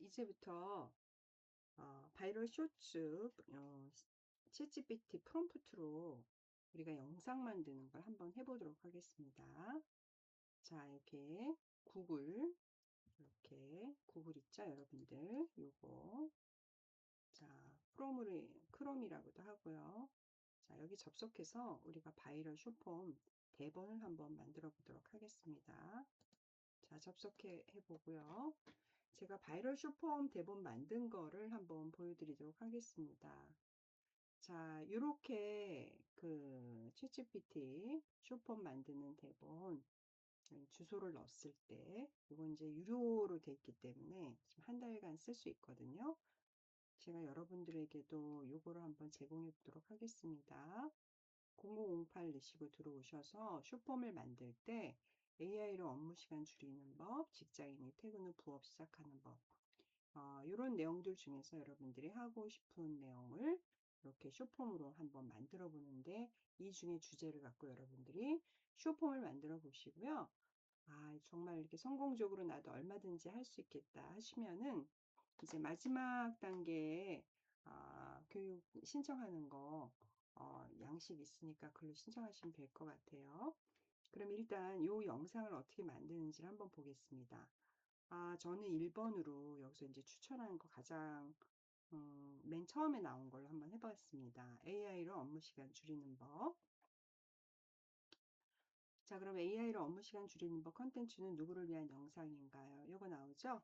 이제부터 바이럴 쇼츠 챗GPT 프롬프트로 우리가 영상 만드는 걸 한번 해보도록 하겠습니다. 자, 이렇게 구글, 이렇게 구글 있죠, 여러분들. 요거 자, 크롬이라고도 하고요. 자, 여기 접속해서 우리가 바이럴 쇼폼 대본을 한번 만들어 보도록 하겠습니다. 자, 접속해 보고요. 제가 바이럴 쇼폼 대본 만든 거를 한번 보여드리도록 하겠습니다. 자, 이렇게 그 챗GPT 쇼폼 만드는 대본 주소를 넣었을 때 이건 이제 유료로 돼 있기 때문에 지금 한 달간 쓸 수 있거든요. 제가 여러분들에게도 이거를 한번 제공해 보도록 하겠습니다. 0008 넣으시고 들어오셔서 쇼폼을 만들 때 AI로 업무 시간 줄이는 법, 직장인이 퇴근 후 부업 시작하는 법, 이런 내용들 중에서 여러분들이 하고 싶은 내용을 이렇게 쇼폼으로 한번 만들어 보는데, 이 중에 주제를 갖고 여러분들이 쇼폼을 만들어 보시고요. 정말 이렇게 성공적으로 나도 얼마든지 할 수 있겠다 하시면은 이제 마지막 단계에 교육 신청하는 거 양식 있으니까 글로 신청하시면 될 것 같아요. 그럼 일단 이 영상을 어떻게 만드는지를 한번 보겠습니다. 저는 1번으로 여기서 이제 추천하는 거 가장 맨 처음에 나온 걸로 한번 해봤습니다. AI로 업무 시간 줄이는 법. 자, 그럼 AI로 업무 시간 줄이는 법 컨텐츠는 누구를 위한 영상인가요? 이거 나오죠?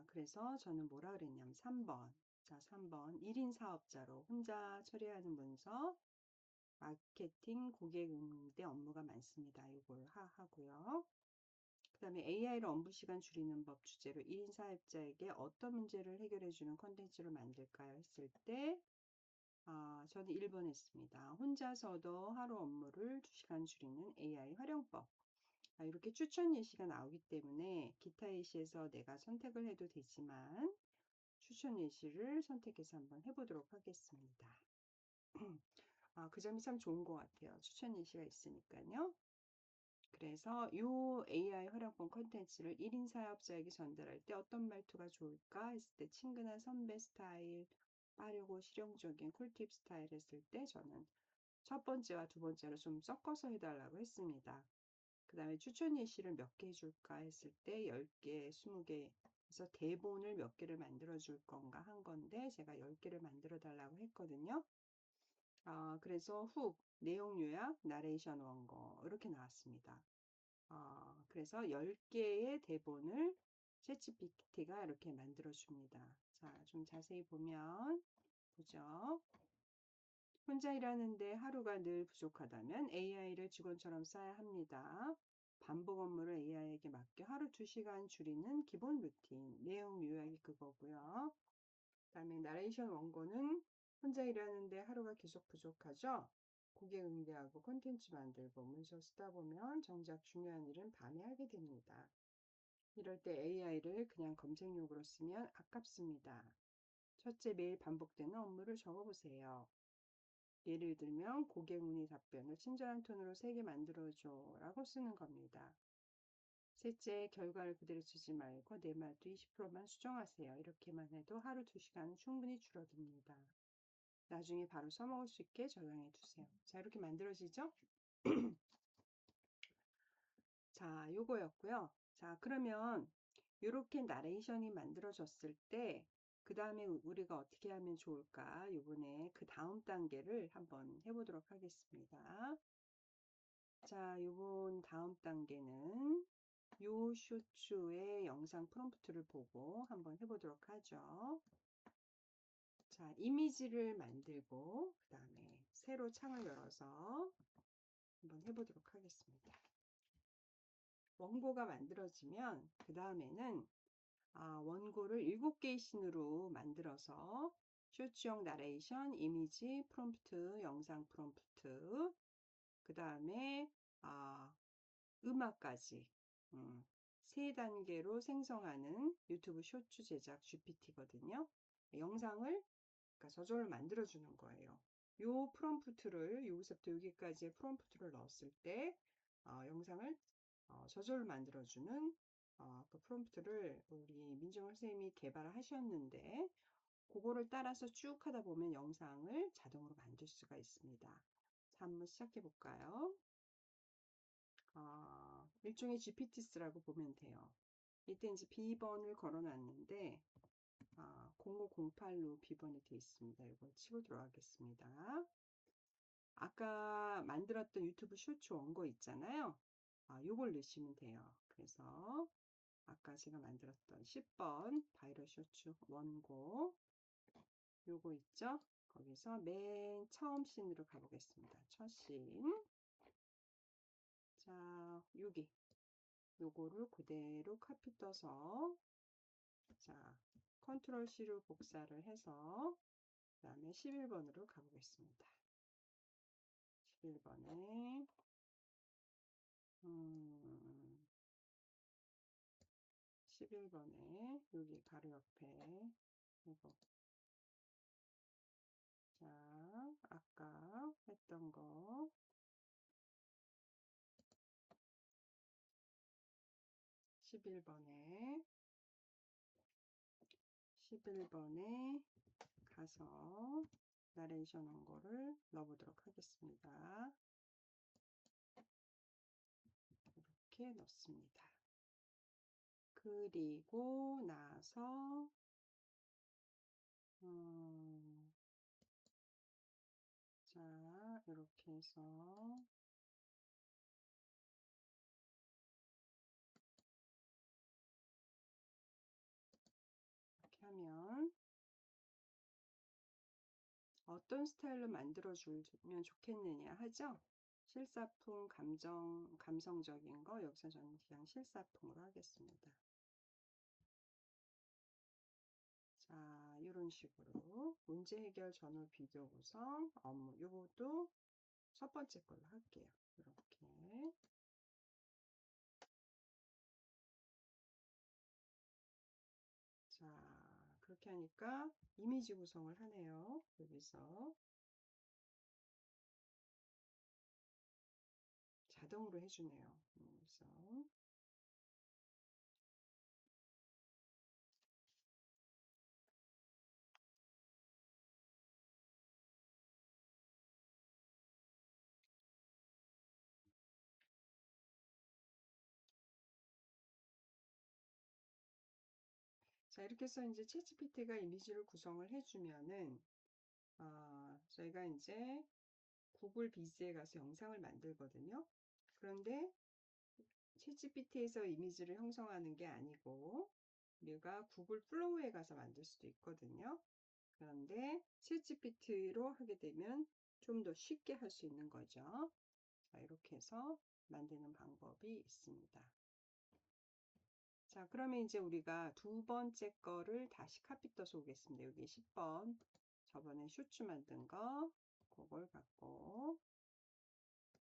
그래서 저는 뭐라 그랬냐면 3번. 자, 3번. 1인 사업자로 혼자 처리하는 문서, 마케팅, 고객 응대 업무가 많습니다. 이걸 하고요. 그 다음에 AI로 업무 시간 줄이는 법 주제로 1인 사업자에게 어떤 문제를 해결해 주는 컨텐츠를 만들까요? 했을 때, 저는 1번 했습니다. 혼자서도 하루 업무를 2시간 줄이는 AI 활용법. 이렇게 추천 예시가 나오기 때문에 기타 예시에서 내가 선택을 해도 되지만 추천 예시를 선택해서 한번 해보도록 하겠습니다. 그 점이 참 좋은 것 같아요. 추천 예시가 있으니까요. 그래서 이 AI 활용법 콘텐츠를 1인 사업자에게 전달할 때 어떤 말투가 좋을까 했을 때 친근한 선배 스타일, 빠르고 실용적인 쿨팁 스타일 했을 때 저는 첫 번째와 두 번째로 좀 섞어서 해달라고 했습니다. 그 다음에 추천 예시를 몇 개 해줄까 했을 때 10개, 20개 그래서 대본을 몇 개를 만들어 줄 건가 한 건데 제가 10개를 만들어 달라고 했거든요. 그래서 훅, 내용 요약, 나레이션 원고 이렇게 나왔습니다. 그래서 10개의 대본을 챗GPT가 이렇게 만들어 줍니다. 자, 좀 자세히 보면 보죠. 혼자 일하는데 하루가 늘 부족하다면 AI를 직원처럼 써야 합니다. 반복 업무를 AI에게 맡겨 하루 2시간 줄이는 기본 루틴, 내용 요약이 그거고요. 그다음에 나레이션 원고는 혼자 일하는데 하루가 계속 부족하죠. 고객 응대하고 콘텐츠 만들고 문서 쓰다 보면 정작 중요한 일은 밤에 하게 됩니다. 이럴 때 AI를 그냥 검색용으로 쓰면 아깝습니다. 첫째, 매일 반복되는 업무를 적어보세요. 예를 들면 고객 문의 답변을 친절한 톤으로 3개 만들어줘 라고 쓰는 겁니다. 셋째, 결과를 그대로 쓰지 말고 내 말도 20%만 수정하세요. 이렇게만 해도 하루 2시간은 충분히 줄어듭니다. 나중에 바로 써먹을 수 있게 저장해 두세요. 자, 이렇게 만들어지죠? 자, 요거였고요. 자, 그러면 이렇게 나레이션이 만들어졌을 때, 그 다음에 우리가 어떻게 하면 좋을까? 요번에 그 다음 단계를 한번 해보도록 하겠습니다. 자, 요번 다음 단계는 요 쇼츠의 영상 프롬프트를 보고 한번 해보도록 하죠. 자, 이미지를 만들고, 그 다음에 새로 창을 열어서 한번 해보도록 하겠습니다. 원고가 만들어지면 그 다음에는 원고를 7개의 씬으로 만들어서 쇼츠용 나레이션, 이미지, 프롬프트, 영상 프롬프트, 그 다음에 음악까지 3단계로 생성하는 유튜브 쇼츠 제작 GPT거든요. 영상을 그러니까 저절로 만들어주는 거예요. 요 프롬프트를 여기서부터 여기까지의 프롬프트를 넣었을 때 영상을 저절로 만들어주는 그 프롬프트를 우리 민정을 선생님이 개발을 하셨는데 그거를 따라서 쭉 하다 보면 영상을 자동으로 만들 수가 있습니다. 자, 한번 시작해 볼까요? 일종의 GPT스라고 보면 돼요. 이때 이제 B번을 걸어 놨는데 0508로 B번이 되어 있습니다. 이걸 치고 들어가겠습니다. 아까 만들었던 유튜브 쇼츠 원고 있잖아요. 요걸 넣으시면 돼요. 그래서 아까 제가 만들었던 10번 바이럴 쇼츠 원고 요거 있죠? 거기서 맨 처음 씬으로 가보겠습니다. 첫 씬. 자, 여기 요거를 그대로 카피 떠서 자, 컨트롤 C로 복사를 해서 그 다음에 11번으로 가보겠습니다. 11번에 11번에 여기 가로 옆에 이거 자 아까 했던 거 11번에 가서 나레이션 한 거를 넣어보도록 하겠습니다. 이렇게 넣습니다. 그리고 나서 자 이렇게 해서 이렇게 하면 어떤 스타일로 만들어 주면 좋겠느냐 하죠. 실사풍, 감성적인 거 여기서 저는 그냥 실사풍으로 하겠습니다. 자, 이런 식으로 문제 해결 전후 비교 구성 업무 요것도 첫 번째 걸로 할게요. 이렇게 자 그렇게 하니까 이미지 구성을 하네요. 여기서 자동으로 해주네요. 그래서 자 이렇게 해서 이제 챗GPT가 이미지를 구성을 해주면은 저희가 이제 구글 비즈에 가서 영상을 만들거든요. 그런데 챗GPT에서 이미지를 형성하는 게 아니고 우리가 구글 플로우에 가서 만들 수도 있거든요. 그런데 챗GPT로 하게 되면 좀 더 쉽게 할 수 있는 거죠. 자, 이렇게 해서 만드는 방법이 있습니다. 자, 그러면 이제 우리가 두 번째 거를 다시 카피 떠서 오겠습니다. 여기 10번. 저번에 슈츠 만든 거, 그걸 갖고,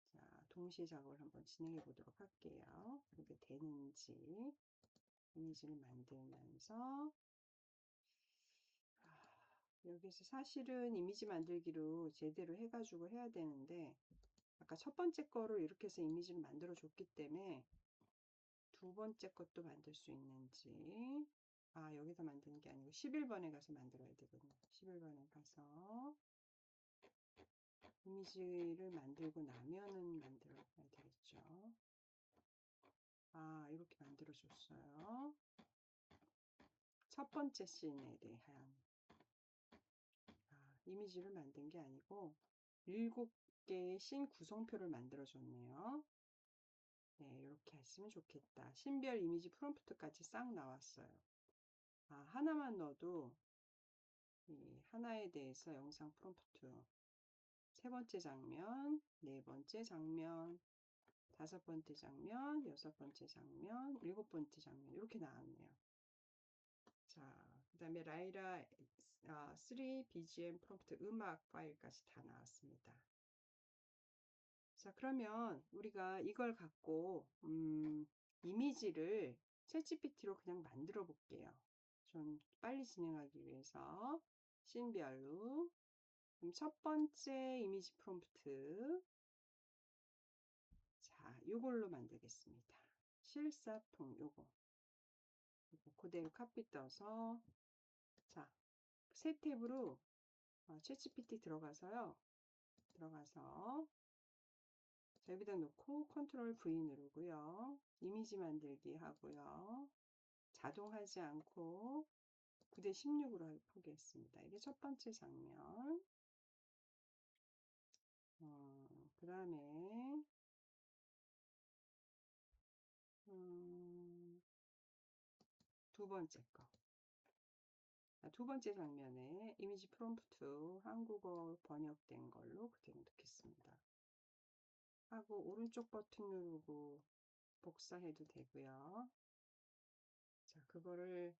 자, 동시에 작업을 한번 진행해 보도록 할게요. 이게 되는지, 이미지를 만들면서, 여기서 사실은 이미지 만들기로 제대로 해가지고 해야 되는데, 아까 첫 번째 거를 이렇게 해서 이미지를 만들어 줬기 때문에, 두 번째 것도 만들 수 있는지, 여기서 만드는 게 아니고 11번에 가서 만들어야 되거든요. 11번에 가서 이미지를 만들고 나면은 만들어야 되겠죠. 이렇게 만들어 줬어요. 첫 번째 씬에 대한 이미지를 만든 게 아니고 7개의 씬 구성표를 만들어 줬네요. 네, 이렇게 했으면 좋겠다. 신별 이미지 프롬프트까지 싹 나왔어요. 하나만 넣어도 이 하나에 대해서 영상 프롬프트 세 번째 장면, 네 번째 장면, 다섯 번째 장면, 여섯 번째 장면, 일곱 번째 장면 이렇게 나왔네요. 자, 그 다음에 라이라 3 BGM 프롬프트 음악 파일까지 다 나왔습니다. 자, 그러면 우리가 이걸 갖고 이미지를 챗GPT로 그냥 만들어 볼게요. 좀 빨리 진행하기 위해서 씬별로 그럼 첫 번째 이미지 프롬프트 자, 요걸로 만들겠습니다. 실사풍 요거 그대로 카피 떠서, 자, 새 탭으로 챗GPT 들어가서요. 들어가서 자, 여기다 놓고 컨트롤 V 누르고요. 이미지 만들기 하고요. 자동하지 않고 9대 16으로 하겠습니다. 이게 첫 번째 장면. 그 다음에 두 번째 거. 두 번째 장면에 이미지 프롬프트 한국어 번역된 걸로 그대로 넣겠습니다. 하고 오른쪽 버튼 누르고 복사해도 되고요. 자, 그거를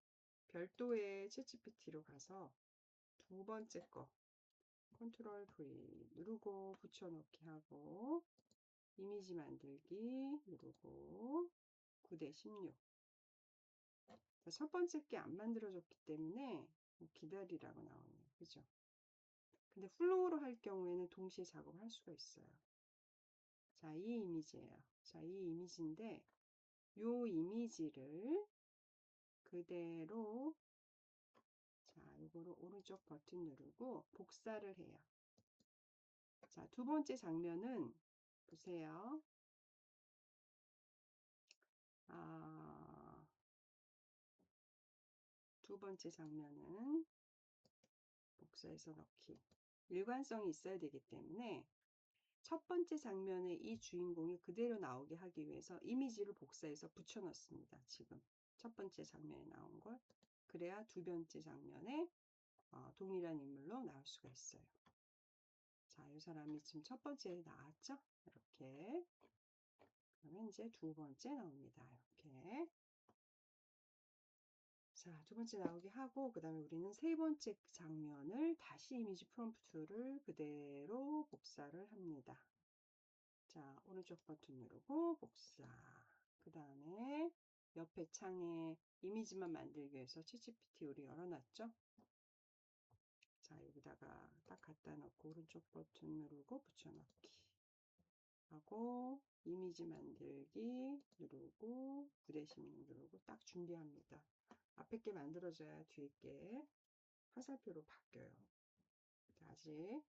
별도의 챗GPT로 가서 두 번째 거 컨트롤 V 누르고 붙여넣기 하고 이미지 만들기 누르고 9대 16. 자, 첫 번째 게 안 만들어졌기 때문에 기다리라고 나오네요. 그죠? 근데 플로우로 할 경우에는 동시에 작업할 수가 있어요. 자, 이 이미지예요. 자, 이 이미지인데 요 이미지를 그대로 자, 이거로 오른쪽 버튼 누르고 복사를 해요. 자, 두 번째 장면은 보세요. 두 번째 장면은 복사해서 넣기. 일관성이 있어야 되기 때문에 첫 번째 장면에 이 주인공이 그대로 나오게 하기 위해서 이미지를 복사해서 붙여 넣습니다. 지금 첫 번째 장면에 나온 걸. 그래야 두 번째 장면에 동일한 인물로 나올 수가 있어요. 자, 이 사람이 지금 첫 번째에 나왔죠? 이렇게. 그러면 이제 두 번째 나옵니다. 이렇게. 자, 두 번째 나오게 하고, 그 다음에 우리는 세 번째 장면을 다시 이미지 프롬프트를 그대로 복사를 합니다. 자, 오른쪽 버튼 누르고 복사. 그 다음에 옆에 창에 이미지만 만들기 위해서 챗GPT 우리 열어놨죠? 자, 여기다가 딱 갖다 놓고 오른쪽 버튼 누르고 붙여넣기 하고 이미지 만들기 누르고 9대16 누르고 딱 준비합니다. 앞에 게 만들어져야 뒤에 게 화살표로 바뀌어요. 아직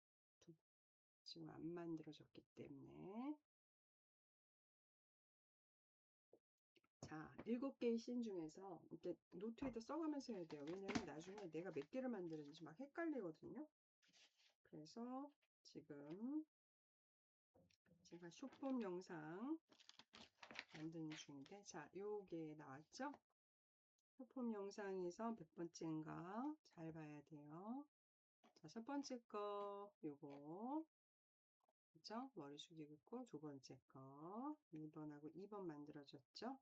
지금 안 만들어졌기 때문에 자, 7개의 씬 중에서 이렇게 노트에다 써가면서 해야 돼요. 왜냐면 나중에 내가 몇 개를 만드는지 막 헷갈리거든요. 그래서 지금 제가 쇼폼 영상 만드는 중인데 자, 요게 나왔죠? 쇼폼 영상에서 몇 번째인가 잘 봐야 돼요. 자, 첫 번째 거 요거 그죠? 머리 숙이고 있고 두 번째 거 1번하고 2번 만들어졌죠?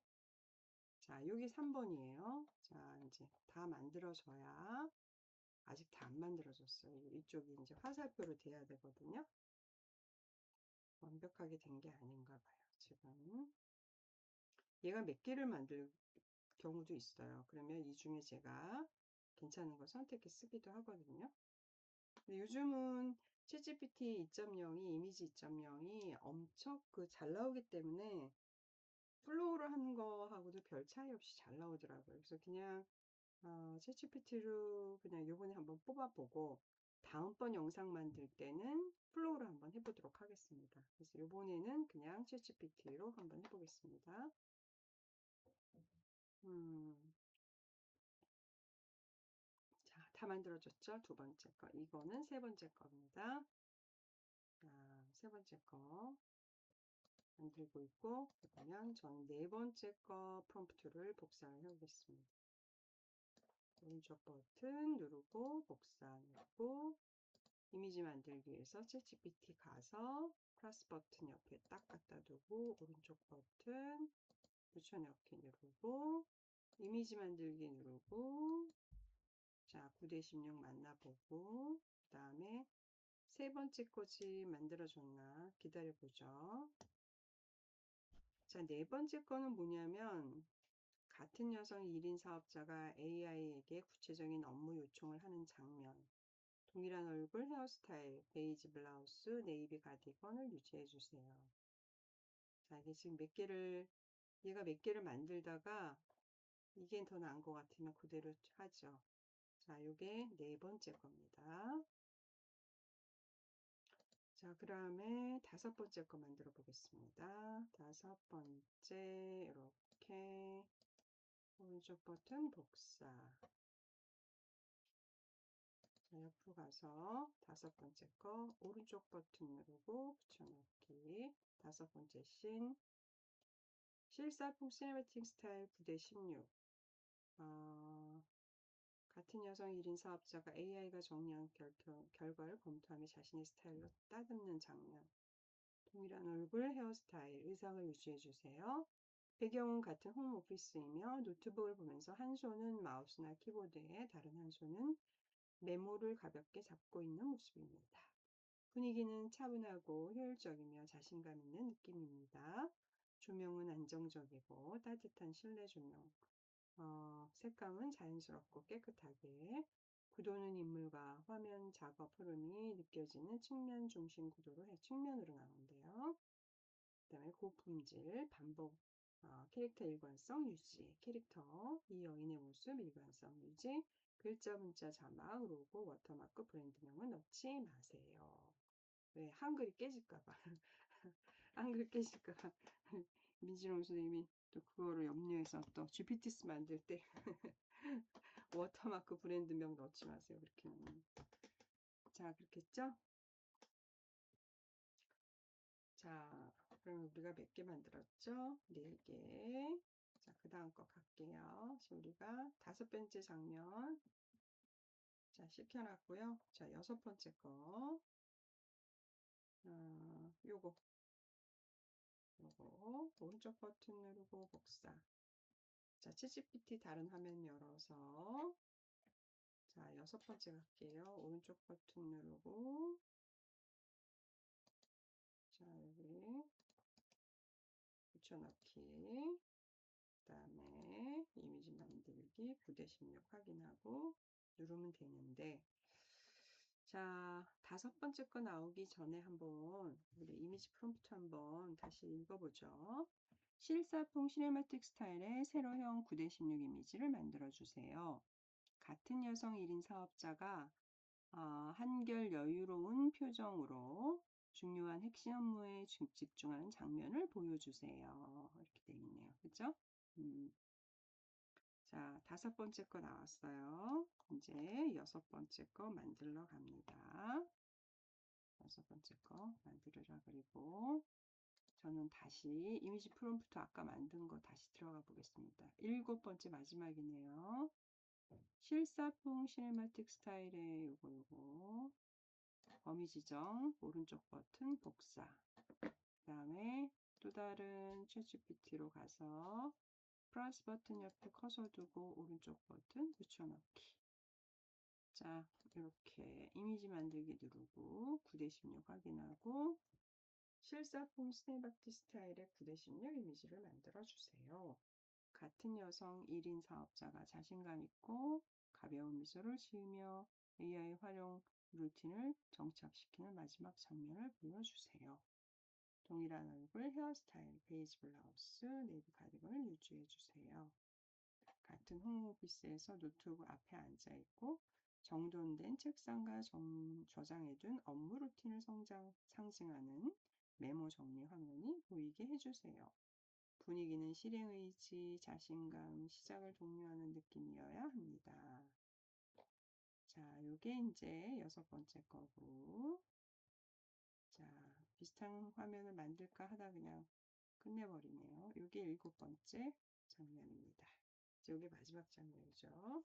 자, 여기 3번이에요. 자, 이제 다 만들어져야 아직 다 안 만들어졌어요. 이쪽이 이제 화살표로 돼야 되거든요. 완벽하게 된 게 아닌가 봐요. 지금 얘가 몇 개를 만들 경우도 있어요. 그러면 이 중에 제가 괜찮은 거 선택해 쓰기도 하거든요. 근데 요즘은 챗GPT 2.0이 이미지 2.0이 엄청 잘 나오기 때문에 플로우로 하는 거하고도 별 차이 없이 잘 나오더라고요. 그래서 그냥 챗GPT로 그냥 요번에 한번 뽑아보고 다음번 영상 만들 때는 플로우로 한번 해보도록 하겠습니다. 그래서 요번에는 그냥 챗GPT로 한번 해보겠습니다. 자, 다 만들어졌죠? 두 번째 거. 이거는 세 번째 겁니다. 자, 세 번째 거 만들고 있고, 그러면 저는 네 번째 거 프롬프트를 복사를 해보겠습니다. 오른쪽 버튼 누르고 복사 누르고 이미지 만들기 위해서 챗GPT 가서 플러스 버튼 옆에 딱 갖다 두고 오른쪽 버튼 붙여넣기 누르고 이미지 만들기 누르고 자 9대16 만나보고 그 다음에 세 번째 거지 만들어졌나 기다려보죠. 자, 네 번째 거는 뭐냐면 같은 여성 1인 사업자가 AI에게 구체적인 업무 요청을 하는 장면 동일한 얼굴, 헤어스타일, 베이지 블라우스, 네이비 가디건을 유지해 주세요. 자, 이게 지금 얘가 몇 개를 만들다가 이게 더 나은 것 같으면 그대로 하죠. 자, 요게 네 번째 겁니다. 자, 그 다음에 다섯 번째 거 만들어 보겠습니다. 다섯 번째, 이렇게 오른쪽 버튼 복사. 자, 옆으로 가서 다섯 번째 거 오른쪽 버튼 누르고 붙여넣기. 다섯 번째 실사풍 시네마틱 스타일 9대16. 같은 여성 1인 사업자가 AI가 정리한 결과를 검토하며 자신의 스타일로 따듬는 장면. 동일한 얼굴, 헤어스타일, 의상을 유지해 주세요. 배경은 같은 홈오피스이며 노트북을 보면서 한 손은 마우스나 키보드에 다른 한 손은 메모를 가볍게 잡고 있는 모습입니다. 분위기는 차분하고 효율적이며 자신감 있는 느낌입니다. 조명은 안정적이고 따뜻한 실내 조명. 색감은 자연스럽고 깨끗하게. 구도는 인물과 화면 작업 흐름이 느껴지는 측면 중심 측면으로 나오는데요. 그 다음에 고품질, 반복, 캐릭터 일관성 유지, 캐릭터, 이 여인의 모습 일관성 유지, 글자, 문자, 자막, 로고, 워터마크, 브랜드명은 넣지 마세요. 왜? 한글이 깨질까봐. 한글 깨질까봐. 민지롱 선생님이 또 그거를 염려해서 또 GPT스 만들 때 워터마크 브랜드명 넣지 마세요. 그렇게는. 자, 그렇겠죠? 자, 그럼 우리가 몇 개 만들었죠? 4개. 자, 그 다음 거 갈게요. 지금 우리가 다섯 번째 장면. 자, 시켜놨고요. 자, 여섯 번째 거. 요거 오른쪽 버튼 누르고 복사. 자, 챗GPT 다른 화면 열어서 자, 여섯 번째 갈게요. 오른쪽 버튼 누르고 자, 여기 붙여넣기. 그 다음에 이미지 만들기 9대16 확인하고 누르면 되는데 자, 다섯 번째 거 나오기 전에 한번 우리 이미지 프롬프트 한번 다시 읽어보죠. 실사풍 시네마틱 스타일의 세로형 9대16 이미지를 만들어 주세요. 같은 여성 1인 사업자가 한결 여유로운 표정으로 중요한 핵심 업무에 집중하는 장면을 보여주세요. 이렇게 되어 있네요. 그죠? 자, 다섯 번째 거 나왔어요. 이제 여섯 번째 거 만들러 갑니다. 여섯 번째 거 만들으라 그리고 저는 다시 이미지 프롬프트 아까 만든 거 다시 들어가 보겠습니다. 일곱 번째 마지막이네요. 실사풍 시네마틱 스타일의 요거 범위 지정 오른쪽 버튼 복사. 그 다음에 또 다른 챗GPT로 가서 플러스 버튼 옆에 커서 두고 오른쪽 버튼 붙여넣기. 자, 이렇게 이미지 만들기 누르고 9대16 확인하고 실사품 스냅아트 스타일의 9대16 이미지를 만들어 주세요. 같은 여성 1인 사업자가 자신감 있고 가벼운 미소를 지으며 AI 활용 루틴을 정착시키는 마지막 장면을 보여주세요. 동일한 얼굴, 헤어스타일, 베이지 블라우스, 네이비 카디건을 유지해 주세요. 같은 홈오피스에서 노트북 앞에 앉아 있고 정돈된 책상과 저장해둔 업무 루틴을 상징하는 메모 정리 화면이 보이게 해주세요. 분위기는 실행 의지, 자신감, 시작을 독려하는 느낌이어야 합니다. 자, 요게 이제 여섯 번째 거고, 자, 비슷한 화면을 만들까 하다 그냥 끝내버리네요. 요게 일곱 번째 장면입니다. 요게 마지막 장면이죠.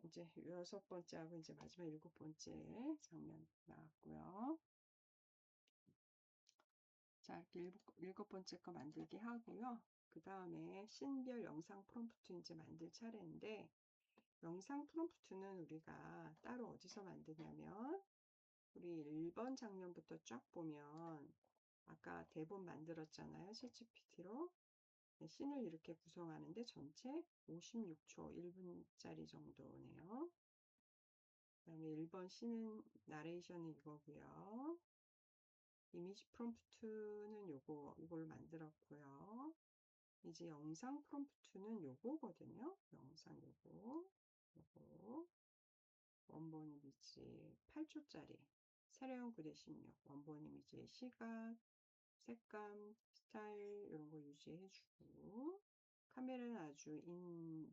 이제 여섯 번째하고 이제 마지막 일곱 번째 장면 나왔고요. 자, 이렇게 일곱 번째 거 만들기 하고요. 그 다음에 신별 영상 프롬프트 이제 만들 차례인데, 영상 프롬프트는 우리가 따로 어디서 만드냐면, 우리 1번 장면부터 쫙 보면, 아까 대본 만들었잖아요. 챗GPT로. 씬을 이렇게 구성하는데 전체 56초, 1분짜리 정도네요. 그 다음에 1번 씬은 나레이션이 이거고요. 이미지 프롬프트는 이걸 만들었고요. 이제 영상 프롬프트는 요거거든요. 영상 요거 원본 이미지 8초짜리 세로형 9:16 원본 이미지 시각, 색감, 스타일 이런 거 유지해주고 카메라는 아주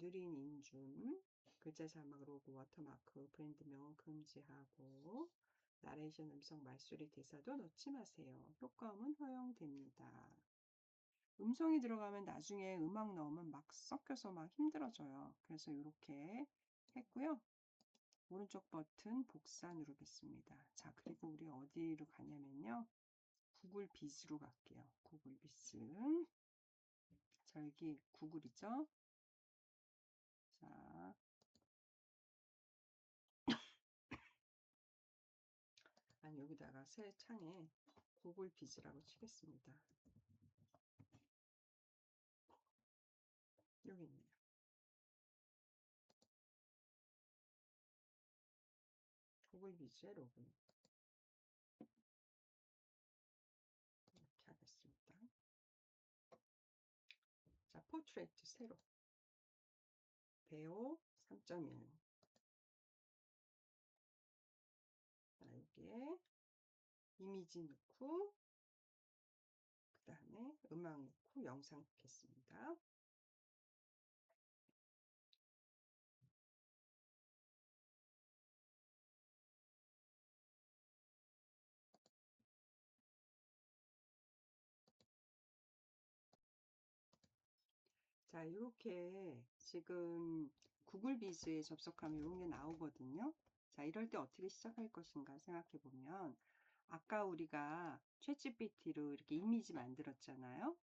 느린 인줌 글자 자막 로고 워터마크 브랜드명은 금지하고 나레이션 음성 말소리 대사도 넣지 마세요. 효과음은 허용됩니다. 음성이 들어가면 나중에 음악 넣으면 막 섞여서 막 힘들어져요. 그래서 이렇게 했고요. 오른쪽 버튼 복사 누르겠습니다. 자, 그리고 우리 어디로 가냐면요. 구글 비즈로 갈게요. 구글 비즈. 자, 여기 구글이죠. 자, 아니, 여기다가 새 창에 구글 비즈라고 치겠습니다. 여기 있네요. 구글 비즈의 로그인. 이렇게 하겠습니다. 자, 포트레이트 세로. 배우 3.1. 자, 여기에 이미지 넣고, 그 다음에 음악 넣고 영상 넣겠습니다. 자, 이렇게 지금 구글 비즈에 접속하면 이런 게 나오거든요. 자, 이럴 때 어떻게 시작할 것인가 생각해 보면 아까 우리가 챗GPT로 이렇게 이미지 만들었잖아요.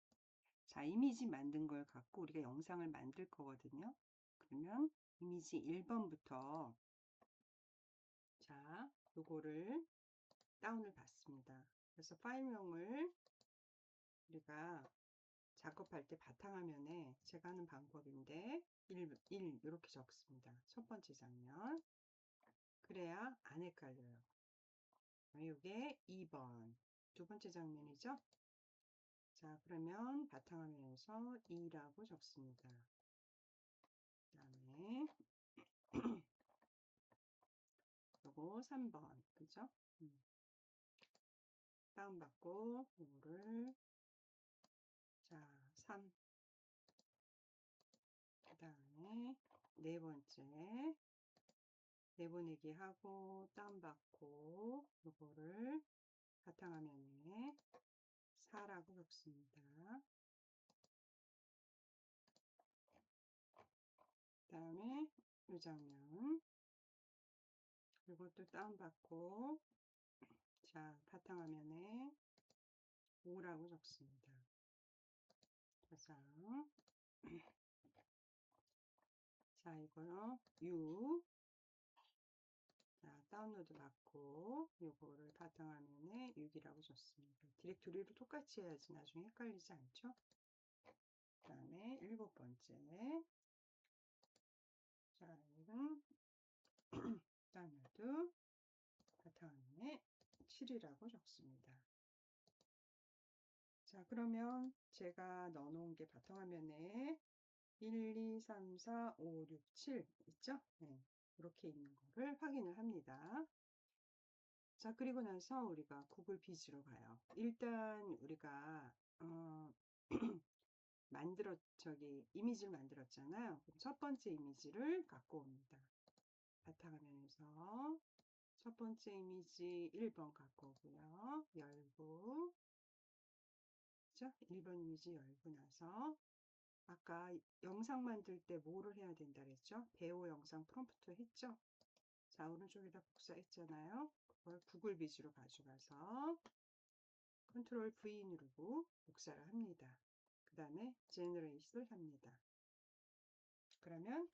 자, 이미지 만든 걸 갖고 우리가 영상을 만들 거거든요. 그러면 이미지 1번부터 자, 요거를 다운을 받습니다. 그래서 파일명을 우리가 작업할 때 바탕화면에 제가 하는 방법인데 1 이렇게 적습니다. 첫 번째 장면. 그래야 안 헷갈려요. 이게 2번 두 번째 장면이죠. 자, 그러면 바탕화면에서 2라고 적습니다. 그 다음에 요거 3번 그죠? 다운받고 요거를 자 3. 그 다음에 네 번째 내보내기 하고 다운받고 요거를 바탕화면에 4라고 적습니다. 그 다음에 이 장면 이것도 다운받고 자 바탕화면에 5라고 적습니다. 가장 자 이거요 6. 자 다운로드 받고 요거를 바탕화면에 6이라고 적습니다. 디렉토리를 똑같이 해야지 나중에 헷갈리지 않죠? 그 다음에 7번째 자 이건 다운로드 바탕화면에 7이라고 적습니다. 자, 그러면 제가 넣어놓은 게 바탕화면에 1, 2, 3, 4, 5, 6, 7 있죠? 네, 이렇게 있는 거를 확인을 합니다. 자, 그리고 나서 우리가 구글 비즈로 가요. 일단 우리가 이미지를 만들었잖아요. 첫 번째 이미지를 갖고 옵니다. 바탕화면에서 첫 번째 이미지 1번 갖고 오고요. 열고 그죠? 1번 이미지 열고 나서 아까 영상 만들 때 뭐를 해야 된다 그랬죠? 배우 영상 프롬프트 했죠? 자, 오른쪽에다 복사했잖아요. 그걸 구글 비즈로 가져가서 컨트롤 V 누르고 복사를 합니다. 그 다음에 제너레이트를 합니다. 그러면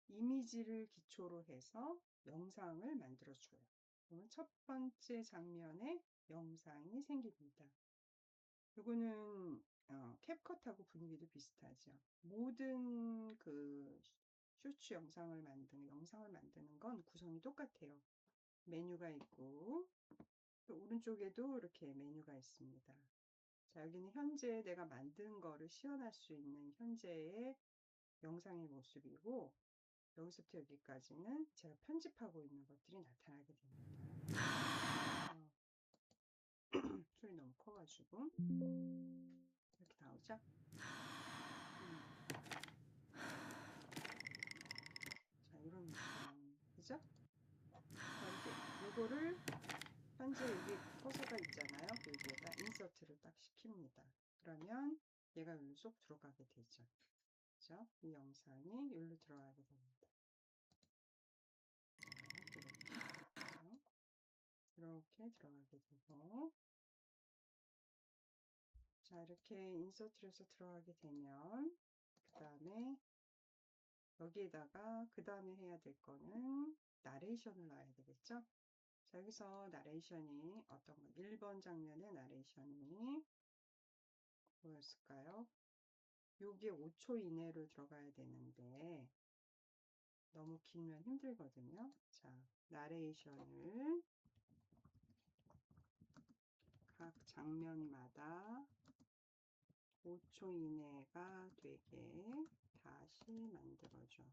이미지를 기초로 해서 영상을 만들어줘요. 그러면 첫 번째 장면에 영상이 생깁니다. 이거는 캡컷하고 분위기도 비슷하죠. 모든 그 쇼츠 영상을 만드는 건 구성이 똑같아요. 메뉴가 있고 또 오른쪽에도 이렇게 메뉴가 있습니다. 자, 여기는 현재 내가 만든 거를 시연할 수 있는 현재의 영상의 모습이고, 여기서부터 여기까지는 제가 편집하고 있는 것들이 나타나게 됩니다. 소리 너무 커가지고 이렇게 나오죠? 자, 이런 느낌, 그죠? 자, 이렇게 요거를 현재 여기 커서가 있잖아요. 여기에다 인서트를 딱 시킵니다. 그러면 얘가 여기 쏙 들어가게 되죠. 그죠? 이 영상이 여기로 들어가게 됩니다. 이렇게 들어가게 되고, 자, 이렇게 인서트를 해서 들어가게 되면 그 다음에 여기에다가 그 다음에 해야 될 거는 나레이션을 넣어야 되겠죠? 자, 여기서 나레이션이 어떤 거, 1번 장면의 나레이션이 뭐였을까요? 요게 5초 이내로 들어가야 되는데 너무 길면 힘들거든요. 자, 나레이션을 각 장면마다 5초 이내가 되게 다시 만들어줘.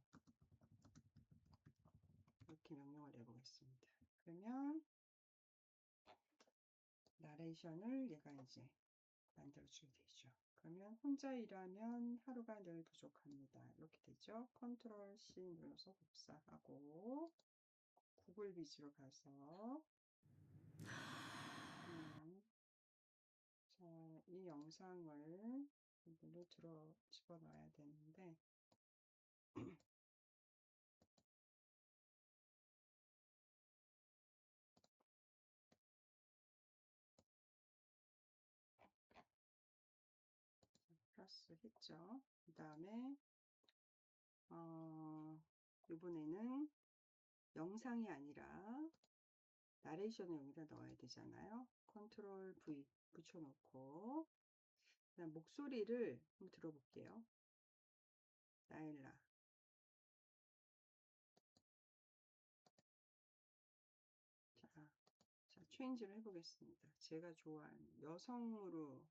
이렇게 명령을 내보겠습니다. 그러면 나레이션을 얘가 이제 만들어주게 되죠. 그러면 혼자 일하면 하루가 늘 부족합니다. 이렇게 되죠. 컨트롤 C 눌러서 복사하고 구글 비즈로 가서 자, 이 영상을 이걸로 집어넣어야 되는데 플러스 했죠. 그 다음에 이번에는 영상이 아니라 나레이션을 여기다 넣어야 되잖아요. 컨트롤 V 붙여놓고 그다음 목소리를 한번 들어볼게요. 나일라. 자, 체인지를 해보겠습니다. 제가 좋아하는 여성으로.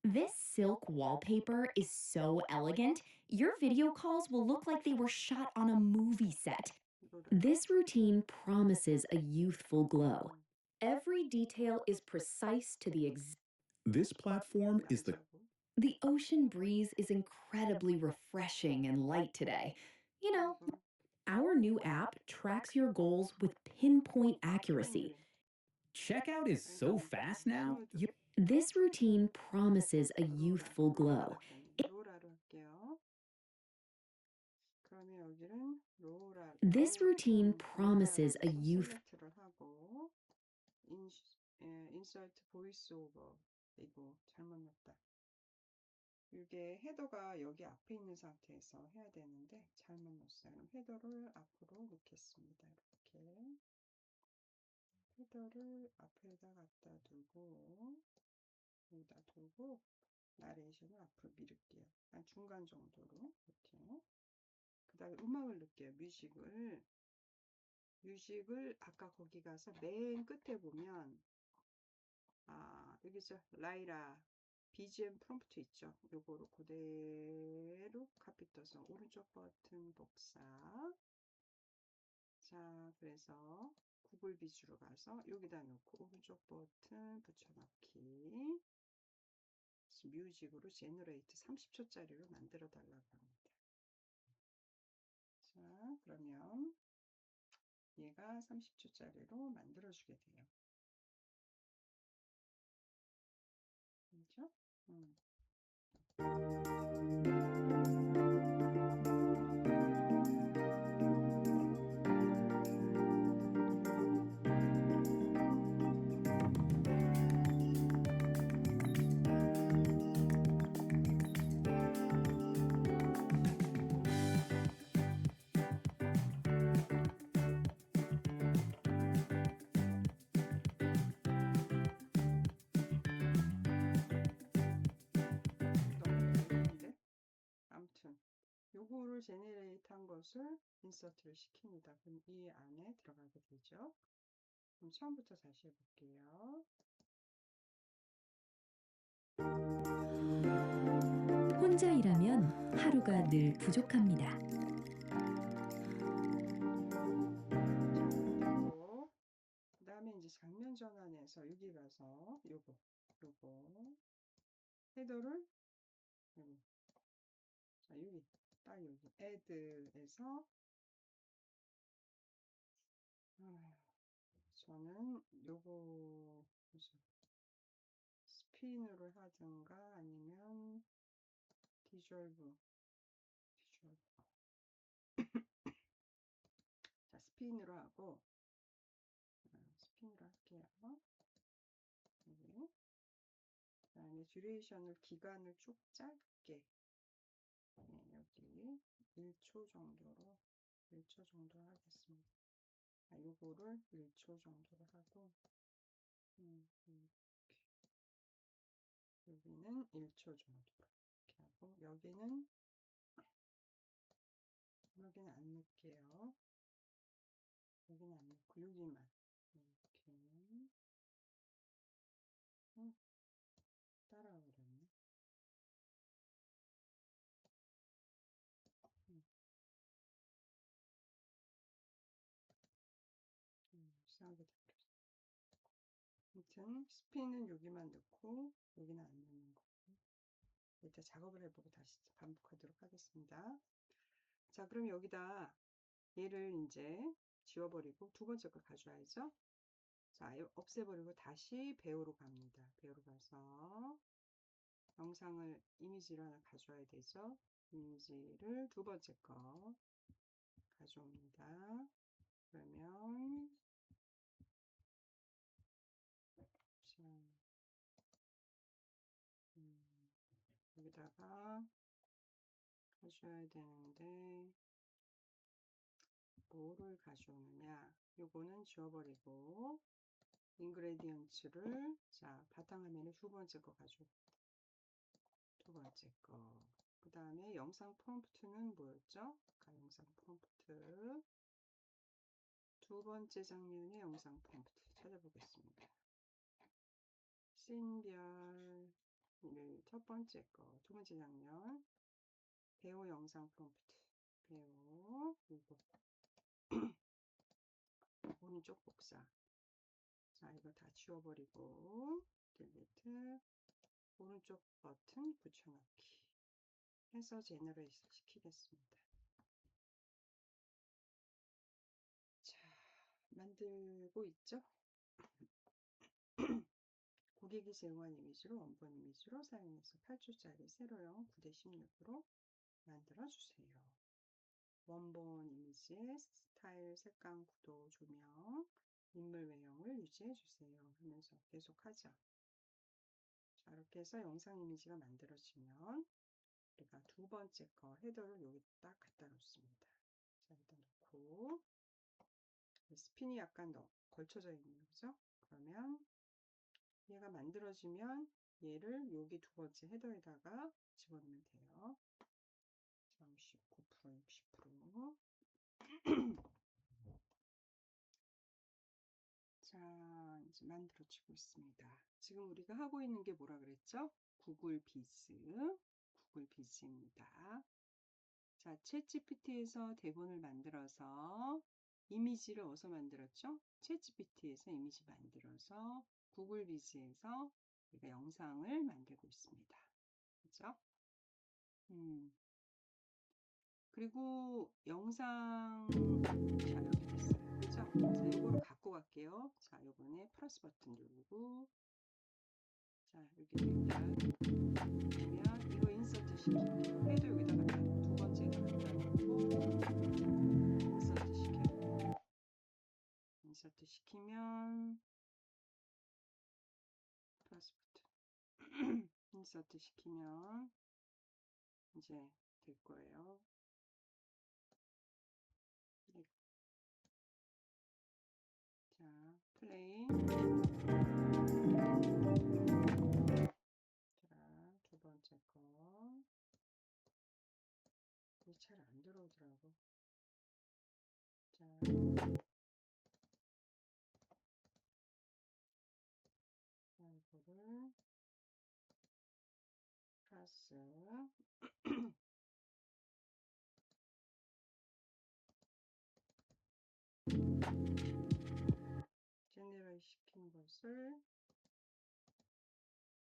This silk wallpaper is so elegant, your video calls will look like they were shot on a movie set. This routine promises a youthful glow. Every detail is precise to the This platform is The ocean breeze is incredibly refreshing and light today. You know, our new app tracks your goals with pinpoint accuracy. checkout is so fast now. This routine promises a youthful glow. 로라로 할게요. 그러면 여기는 로라. This routine promises a youth. 셀렉트를 하고 인서트 보이스 오버. 이거 잘못 넣었다. 이게 헤더가 여기 앞에 있는 상태에서 해야 되는데 잘못 넣었어요. 그럼 헤더를 앞으로 놓겠습니다. 이렇게 헤더를 앞에다 갖다 두고 여기다 두고 나레이션을 앞으로 밀을게요. 한 중간 정도로 이렇게. 그 다음에 음악을 넣을게요. 뮤직을 아까 거기 가서 맨 끝에 보면 여기죠. 라이라 BGM 프롬프트 있죠. 요거로 그대로 카피 떠서 오른쪽 버튼 복사. 자, 그래서 구글 비즈로 가서 여기다 놓고 오른쪽 버튼 붙여넣기. 뮤직으로 제너레이트 30초짜리로 만들어 달라고 합니다. 자, 그러면 얘가 30초짜리로 만들어 주게 돼요. 그렇죠? 요거를 제네레이트 한 것을 인서트를 시킵니다. 그럼 이 안에 들어가게 되죠. 그럼 처음부터 다시 해볼게요. 하루가 늘 부족합니다. 됐고, 그 다음에 이제 장면 전환해서 여기 가서 요거 헤더를 요거. 자, 여기 딱 여기 add에서 저는 요거 스핀으로 하든가 아니면 디졸브 자, 스핀으로 하고 스핀으로 할게요. 여기. 그다음에 듀레이션을 기간을 쭉 짧게 여기 1초 정도로 1초 정도 하겠습니다. 요거를 1초 정도로 하고 이렇게. 여기는 1초 정도로 이렇게 하고 여기는 안 넣을게요. 여기는 안 넣고 여기만 이렇게 따라오려네. 이상하게 돼버렸어. 아무튼 스핀은 여기만 넣고 여기는 안 넣는 거. 일단 작업을 해보고 다시 반복하도록 하겠습니다. 자, 그럼 여기다 얘를 이제 지워버리고 두 번째 거 가져와야죠. 자, 없애버리고 다시 배우로 갑니다. 배우로 가서 영상을 이미지를 하나 가져와야 되죠. 이미지를 두 번째 거 가져옵니다. 그러면 자, 여기다가 가져야 되는데 뭐를 가져오느냐. 요거는 지워버리고 인그레디언츠를 자 바탕화면에 두 번째 거 가져옵니다. 두 번째 거. 그 다음에 영상 프롬프트는 뭐였죠? 영상 프롬프트 두 번째 장면의 영상 프롬프트 찾아보겠습니다. 씬별 첫 번째 거, 두 번째 장면 배우 영상 프롬프트 배우 이거 오른쪽 복사. 자, 이거 다 지워버리고 딜리트 오른쪽 버튼 붙여넣기 해서 제너레이션 시키겠습니다. 자, 만들고 있죠? 고객이 제공한 이미지로 원본 이미지로 사용해서 8초짜리 세로형 9:16으로 만들어주세요. 원본 이미지의 스타일, 색감, 구도, 조명, 인물 외형을 유지해주세요 하면서 계속하죠. 자, 이렇게 해서 영상 이미지가 만들어지면 우리가 두 번째 거 헤더를 여기 딱 갖다 놓습니다. 자, 여기다 놓고 스핀이 약간 걸쳐져 있는 거죠. 그러면 얘가 만들어지면 얘를 여기 두 번째 헤더에다가 집어넣으면 돼요. 39%, 60%. 자, 이제 만들어지고 있습니다. 지금 우리가 하고 있는 게 뭐라 그랬죠? 구글 비즈입니다. 자, 챗GPT에서 대본을 만들어서 이미지를 어디서 만들었죠? 챗GPT에서 이미지 만들어서 구글 비즈에서 우리가 영상을 만들고 있습니다. 그죠? 그리고 영상 자, 이렇게 됐어요. 그죠? 자, 이거를 갖고 갈게요. 자, 요번에 플러스 버튼 누르고 자, 여기다 보면 이거 인서트 시킬게요. 해도 여기다가 두 번째에다 갖다 놓고 인서트 시켜요. 인서트 시키면 플러스 버튼 인서트 시키면 이제 될 거예요. 자, 플레이. 자, 두 번째 거. 이게 잘 안 들어오더라고. 자, 이거를 플러스 제너럴 시킨 것을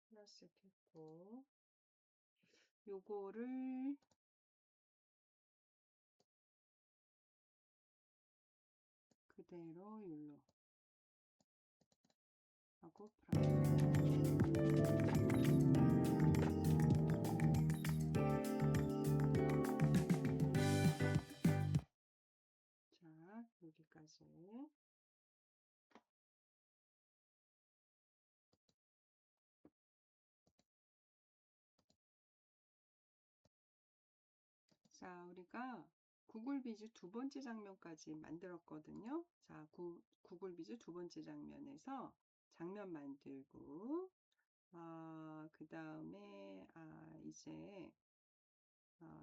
플러스했고 요거를 그대로 율로 하고 자, 여기까지. 자, 우리가 구글 비즈 두 번째 장면까지 만들었거든요. 자, 구글 비즈 두 번째 장면에서 장면 만들고, 그 다음에, 이제,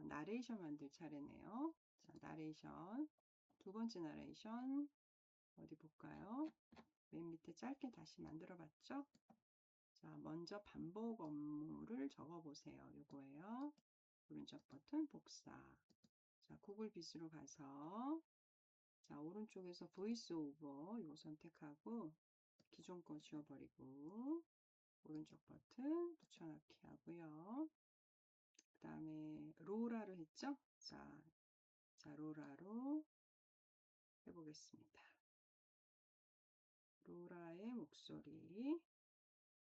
나레이션 만들 차례네요. 자, 나레이션. 두 번째 나레이션. 어디 볼까요? 맨 밑에 짧게 다시 만들어 봤죠? 자, 먼저 반복 업무를 적어 보세요. 요거예요. 오른쪽 버튼 복사. 자, 구글 비즈로 가서 자, 오른쪽에서 보이스 오버 이거 선택하고 기존 거 지워버리고 오른쪽 버튼 붙여넣기 하고요. 그 다음에 로라를 했죠? 자, 로라로 해보겠습니다. 로라의 목소리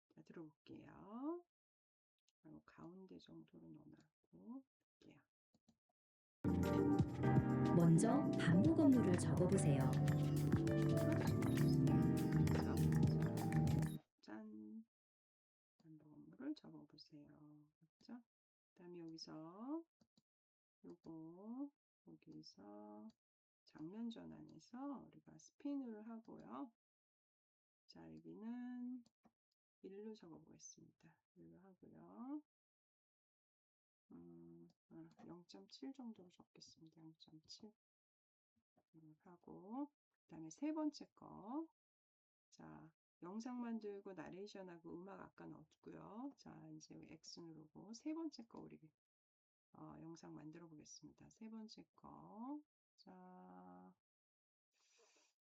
자, 들어볼게요. 가운데 정도로 넣어놓고 볼게요. 먼저 반복 업무를 적어보세요. 짠! 반복 업무를 적어보세요. 맞죠? 그 다음에 여기서 요거 여기서 장면 전환해서 우리가 스핀을 하고요. 자, 여기는 1로 적어보겠습니다. 1로 하고요. 0.7 정도로 적겠습니다. 0.7 하고 그 다음에 세 번째 거 자, 영상 만들고 나레이션하고 음악 아까 넣었고요. 자, 이제 X 누르고 세 번째 거 우리 영상 만들어 보겠습니다. 세 번째 거 자,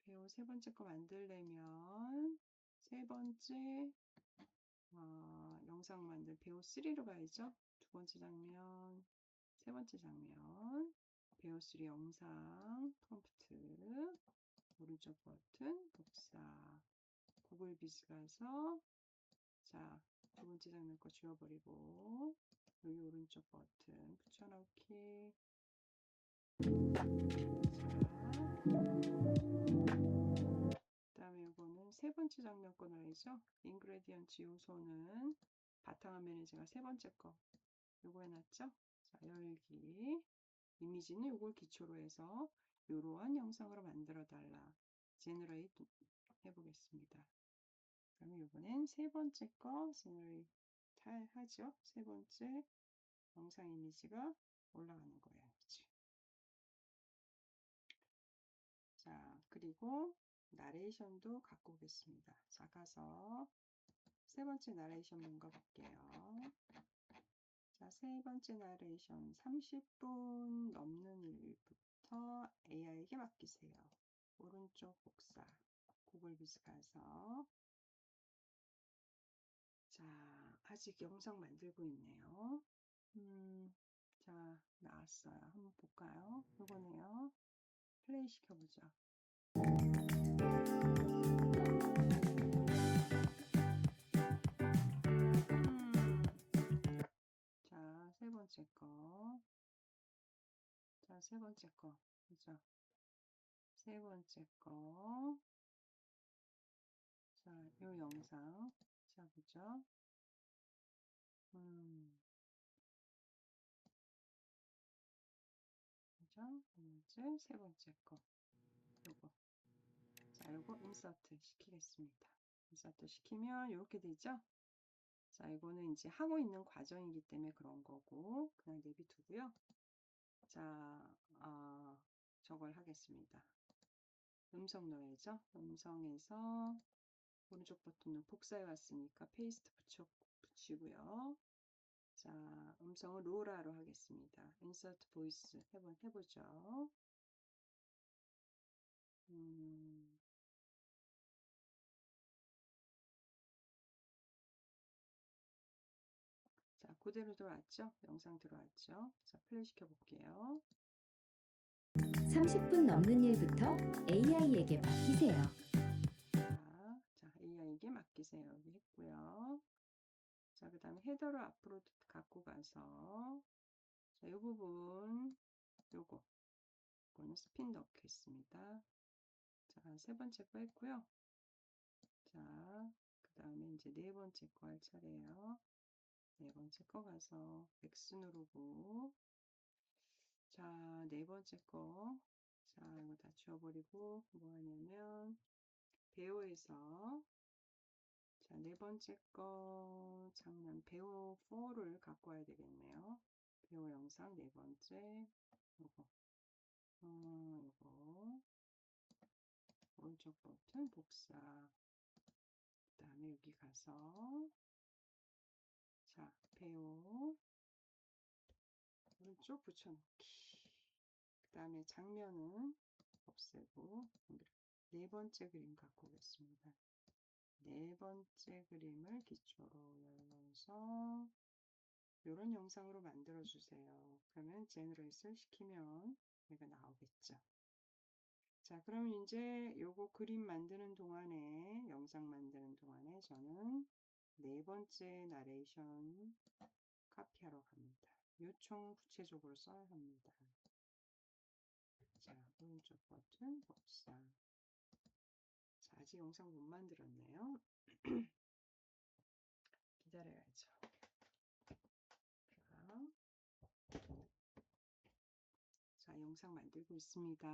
배우 세 번째 거 만들려면 세 번째 영상 만들 배우 3로 가야죠. 두 번째 장면, 세 번째 장면, 배우 3 영상, 컴프트, 오른쪽 버튼, 복사, 구글 비즈 가서, 자, 두 번째 장면 거 지워버리고, 여기 오른쪽 버튼 붙여넣기. 자, 다음에 이거는 세 번째 장면 거 넣어야죠. 인그레디언트 요소는 바탕화면에 제가 세 번째 거 요거 해놨죠. 자, 열기 이미지는 요걸 기초로 해서 이러한 영상으로 만들어 달라. 제너레이트 해보겠습니다. 그럼 이번엔 세 번째 거 제너레이트 하죠. 세 번째 영상 이미지가 올라가는 거예요. 그치? 자, 그리고 나레이션도 갖고 오겠습니다. 자, 가서 세 번째 나레이션 뭔가 볼게요. 자, 세 번째 나레이션 30분 넘는 일부터 AI에게 맡기세요. 오른쪽 복사, 구글 비즈 가서 자, 아직 영상 만들고 있네요. 자, 나왔어요. 한번 볼까요? 이거네요. 플레이 시켜보죠. 자, 세 번째 거. 자, 세 번째 거. 그죠? 세 번째 거. 자, 요 영상. 자, 보죠? 그죠? 이제 세 번째 거. 요거. 자, 요거 인서트 시키겠습니다. 인서트 시키면 이렇게 되죠? 자, 이거는 이제 하고 있는 과정이기 때문에 그런 거고, 그냥 내비두고요. 자, 저걸 하겠습니다. 음성 넣어야죠. 음성에서 오른쪽 버튼은 복사해 왔으니까 페이스트 붙이고요. 자, 음성을 로라로 하겠습니다. 인서트 보이스 해보죠. 자, 그대로 들어왔죠? 영상 들어왔죠? 자, 플레이 시켜볼게요. 30분 넘는 일부터 AI에게 맡기세요. 자, AI에게 맡기세요. 여기 했고요. 자, 그 다음에 헤더를 앞으로 갖고 가서 자, 이 부분 요거는 스핀 넣겠습니다. 자, 세 번째 거 했고요. 자, 그 다음에 이제 네 번째 거 할 차례예요. 네 번째 거 가서 X 누르고 자, 네 번째 거 자, 이거 다 지워버리고 뭐 하냐면 배우에서 자, 네 번째 거 장면 배우 4를 갖고 와야 되겠네요. 배우 영상 네 번째 요거 요거 오른쪽 버튼 복사 그 다음에 여기 가서 자, 배우 오른쪽 붙여넣기 그 다음에 장면은 없애고 네 번째 그림 갖고 오겠습니다. 네 번째 그림을 기초로 열어서 이런 영상으로 만들어 주세요. 그러면 제너레이트를 시키면 얘가 나오겠죠. 자, 그럼 이제 요거 그림 만드는 동안에 영상 만드는 동안에 저는 네 번째 나레이션 카피하러 갑니다. 요청 구체적으로 써야 합니다. 자, 오른쪽 버튼 복사. 자, 아직 영상 못 만들었네요. 기다려야죠. 자, 영상 만들고 있습니다.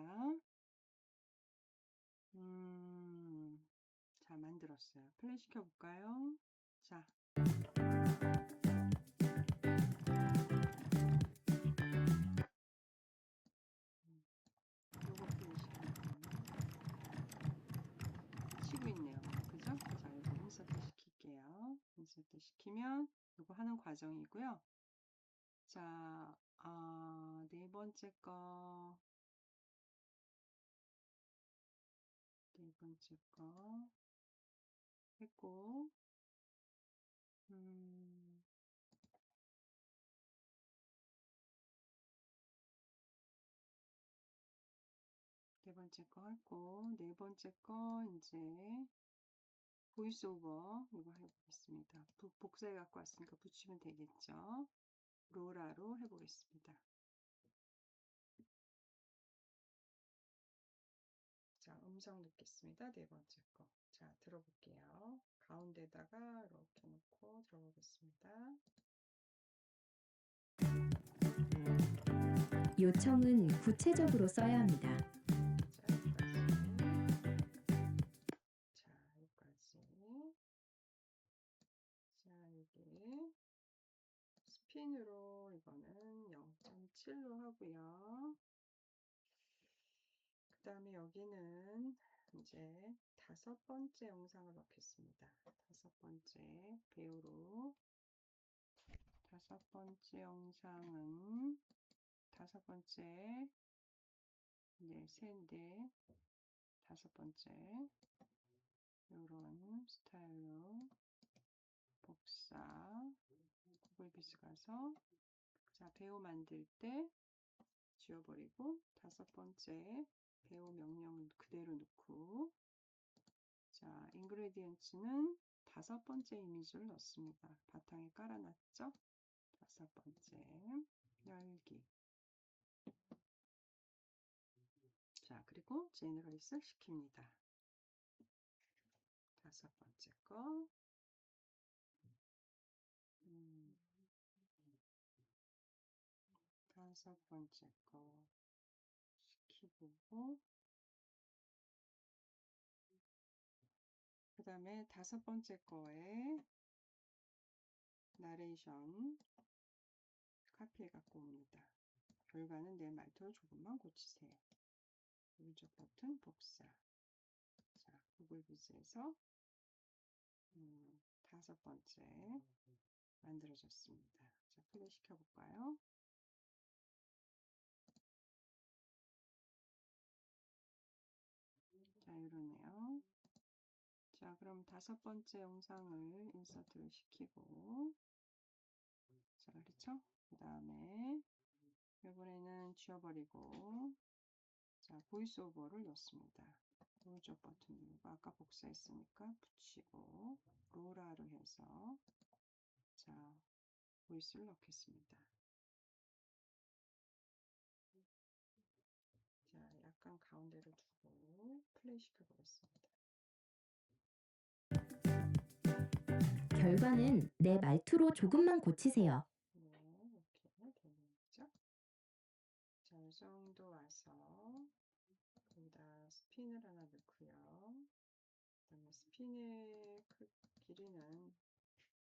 자, 만들었어요. 플레이 시켜볼까요? 자. 요거 플레이 치고 있네요. 그죠? 자, 이거 인서트 시킬게요. 인서트 시키면 요거 하는 과정이고요. 자, 네 번째 거 했고, 네 번째 거 했고, 네 번째 거 이제 보이스 오버 이거 해보겠습니다. 복사해 갖고 왔으니까 붙이면 되겠죠. 로라로 해보겠습니다. 자, 음성 넣겠습니다. 네 번째 거. 자, 들어볼게요. 가운데다가 이렇게 놓고 들어보겠습니다. 요청은 구체적으로 써야 합니다. 자, 여기까지. 자, 여기 스핀으로 이거는 0.7로 하고요. 그 다음에 여기는 이제 다섯 번째 영상을 넣겠습니다. 다섯 번째 배우로 다섯 번째 영상은 다섯 번째 셋인데 다섯 번째 이런 스타일로 복사 구글비스 가서 자 배우 만들 때 지워버리고 다섯 번째 배우 명령 그대로 넣고 자 인그레디언츠는 다섯 번째 이미지를 넣습니다. 바탕에 깔아놨죠? 다섯 번째 열기 자 그리고 제너레이트 시킵니다. 다섯 번째 거 다섯 번째 거 시키고 그 다음에 다섯 번째 거에 나레이션 카피해 갖고 옵니다. 결과는 내 말투를 조금만 고치세요. 오른쪽 버튼 복사 자 구글비즈에서 다섯 번째 만들어졌습니다. 자 플레이 시켜볼까요? 이러네요. 자, 그럼 5번째 영상을 인서트를 시키고, 자, 그렇죠? 그 다음에 이번에는 지워버리고, 자, 보이스 오버를 넣습니다. 오른쪽 버튼 누르고, 아까 복사했으니까 붙이고, 로라를 해서, 자, 보이스를 넣겠습니다. 자, 약간 가운데로 두고 플레이 시켜보겠습니다. 결과는 내 말투로 조금만 고치세요. 네, 이렇게 되는 거죠. 자, 이 정도 와서 여기다 스핀을 하나 넣고요. 그다음에 스핀의 길이는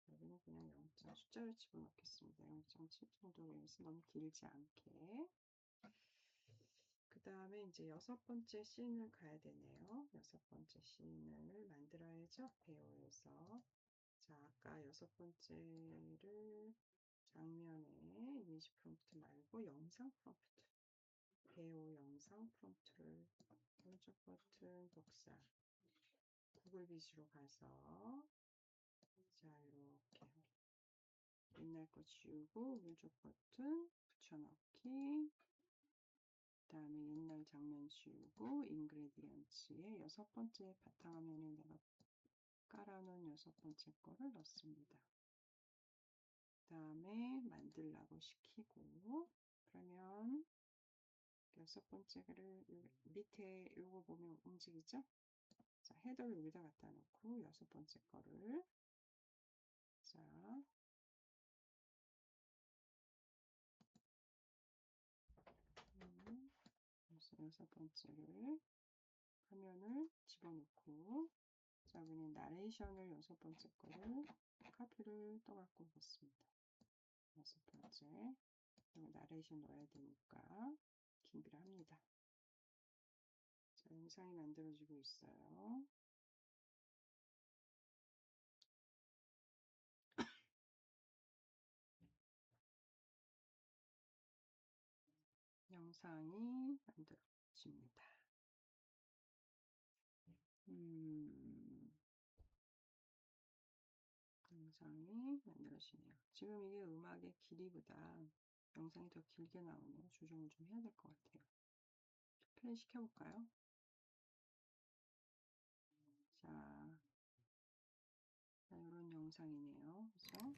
여기는 그냥 0. 숫자를 집어넣겠습니다. 0.7 정도로 해서 너무 길지 않게. 그 다음에 이제 6번째 씬을 가야 되네요. 6번째 씬을 만들어야죠. 배우에서. 자, 아까 6번째를 장면에 이미지 프롬프트 말고 영상 프롬프트. 배우 영상 프롬프트를 오른쪽 버튼 복사. 구글 비즈로 가서 자, 이렇게 옛날 거 지우고 오른쪽 버튼 붙여넣기. 그 다음에 옛날 장면 지우고 인그레디언츠의 6번째 바탕화면에 내가 깔아놓은 6번째 거를 넣습니다. 그 다음에 만들라고 시키고, 그러면 6번째를 밑에 요거 보면 움직이죠? 자, 헤더를 여기다 갖다 놓고 6번째 거를 자, 그래서 6번째를 화면을 집어넣고, 자, 여기는 나레이션을 6번째 거를 카피를 떠갖고 오겠습니다. 6번째. 여기 나레이션 넣어야 되니까 준비를 합니다. 자, 영상이 만들어지고 있어요. 영상이 만들어집니다. 영상이 만들어지네요. 지금 이게 음악의 길이보다 영상이 더 길게 나오네요. 조정을 좀 해야 될 것 같아요. 플레이 시켜볼까요? 자, 이런 영상이네요. 그죠?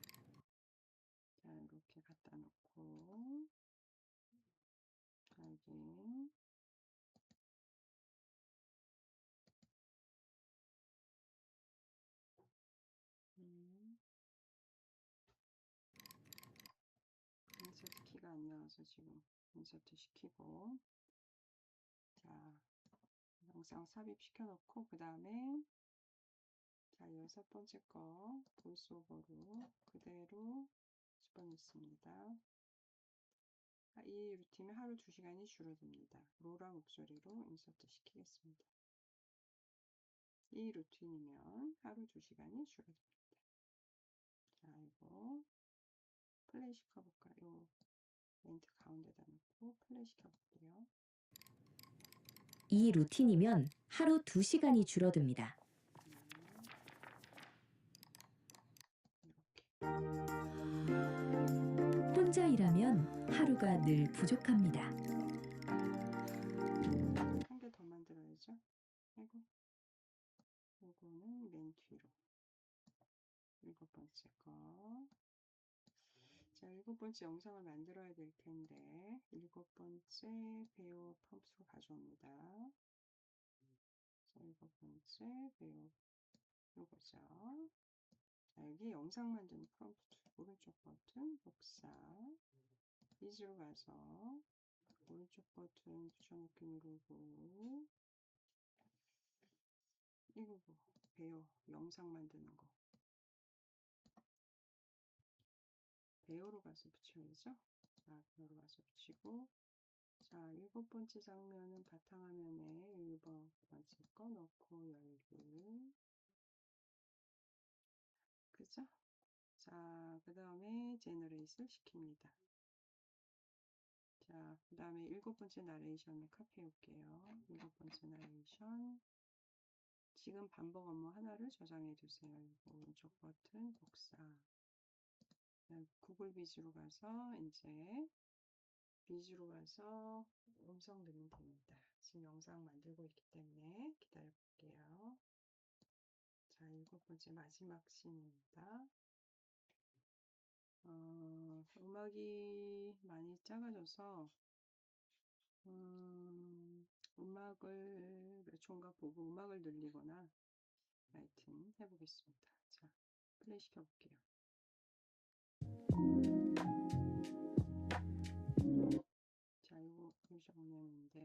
자, 이렇게 갖다 놓고, 자, 여기 인서트 키가 안 나와서 지금 인서트 시키고, 자, 영상 삽입시켜 놓고, 그 다음에 자, 6번째 거 보이스오버로 그대로 집어넣습니다. 이 루틴은 하루 2시간이 줄어듭니다. 로라 목소리로 인서트 시키겠습니다. 이 루틴이면 하루 2시간이 줄어듭니다. 자, 이거 플레이 시켜볼까요? 멘트 가운데다 놓고 플레이 시켜볼게요. 이 루틴이면 하루 2시간이 줄어듭니다. 혼자 일하면 하루가 늘 부족합니다. 한 개 더 만들어야죠. 아이고, 요거는 맨 뒤로 7번째 거. 자, 7번째 영상을 만들어야 될 텐데 7번째 배우 펌프로 가져옵니다. 자, 7번째 배우 요거죠. 자, 여기 영상 만드는 프롬프트 오른쪽 버튼 복사 이즈로 가서 오른쪽 버튼 붙여넣기 누르고 이거 배우 영상 만드는 거 배우로 가서 붙여야죠. 자, 배우로 가서 붙이고 자, 7번째 장면은 바탕화면에 1번째 거 넣고 열기 그죠? 자, 그 다음에 제너레이트를 시킵니다. 자, 그 다음에 7번째 나레이션을 카피해 올게요. 7번째 나레이션 지금 반복 업무 하나를 저장해 두세요. 오른쪽 버튼 복사. 구글 비즈로 가서 이제 비즈로 가서 음성 넣으면 됩니다. 지금 영상 만들고 있기 때문에 기다려 볼게요. 자, 7번째 마지막 씬입니다. 음악이 많이 작아져서 음악을 몇 초인가 보고 음악을 늘리거나 하여튼 해보겠습니다. 자, 플레이 시켜볼게요. 자, 이거 정면인데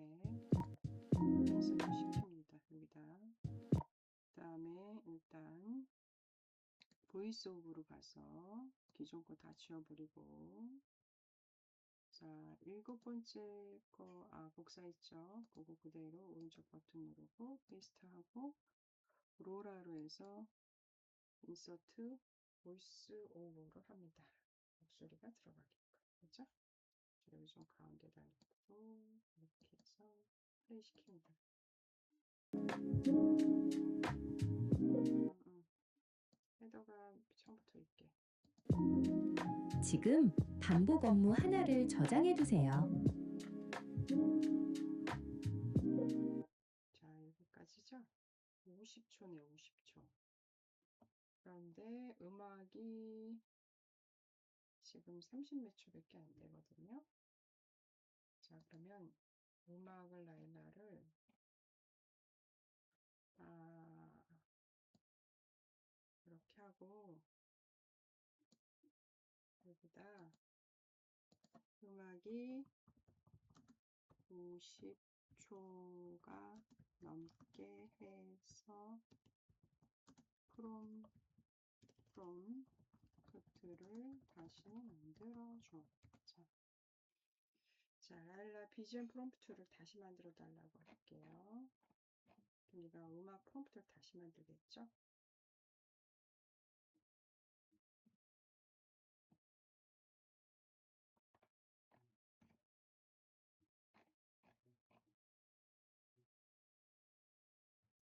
인서트 시킵니다. 여기다. 그 다음에 일단 보이스 오브로 가서 기존 거 다 지워버리고, 자, 7번째 거, 복사했죠? 그거 그대로 오른쪽 버튼 누르고 페이스트하고 로라로 해서 인서트 보이스 오버를 합니다. 목소리가 들어가게끔. 그죠? 여기 좀 가운데다 놓고 이렇게 해서 플레이 시킵니다. 헤더가 처음부터 있게. 지금 반복 업무 하나를 저장해 두세요. 자, 여기까지죠? 50초네, 50초. 그런데 음악이 지금 30몇 초밖에 안 되거든요. 자, 그러면 음악을 라일라를 이렇게 하고 여기다 음악이 50초가 넘게 해서 프롬프트를 다시 만들어줘. 자, 라일라 BGM 프롬프트를 다시 만들어 달라고 할게요. 우리가 음악 프롬프트를 다시 만들겠죠?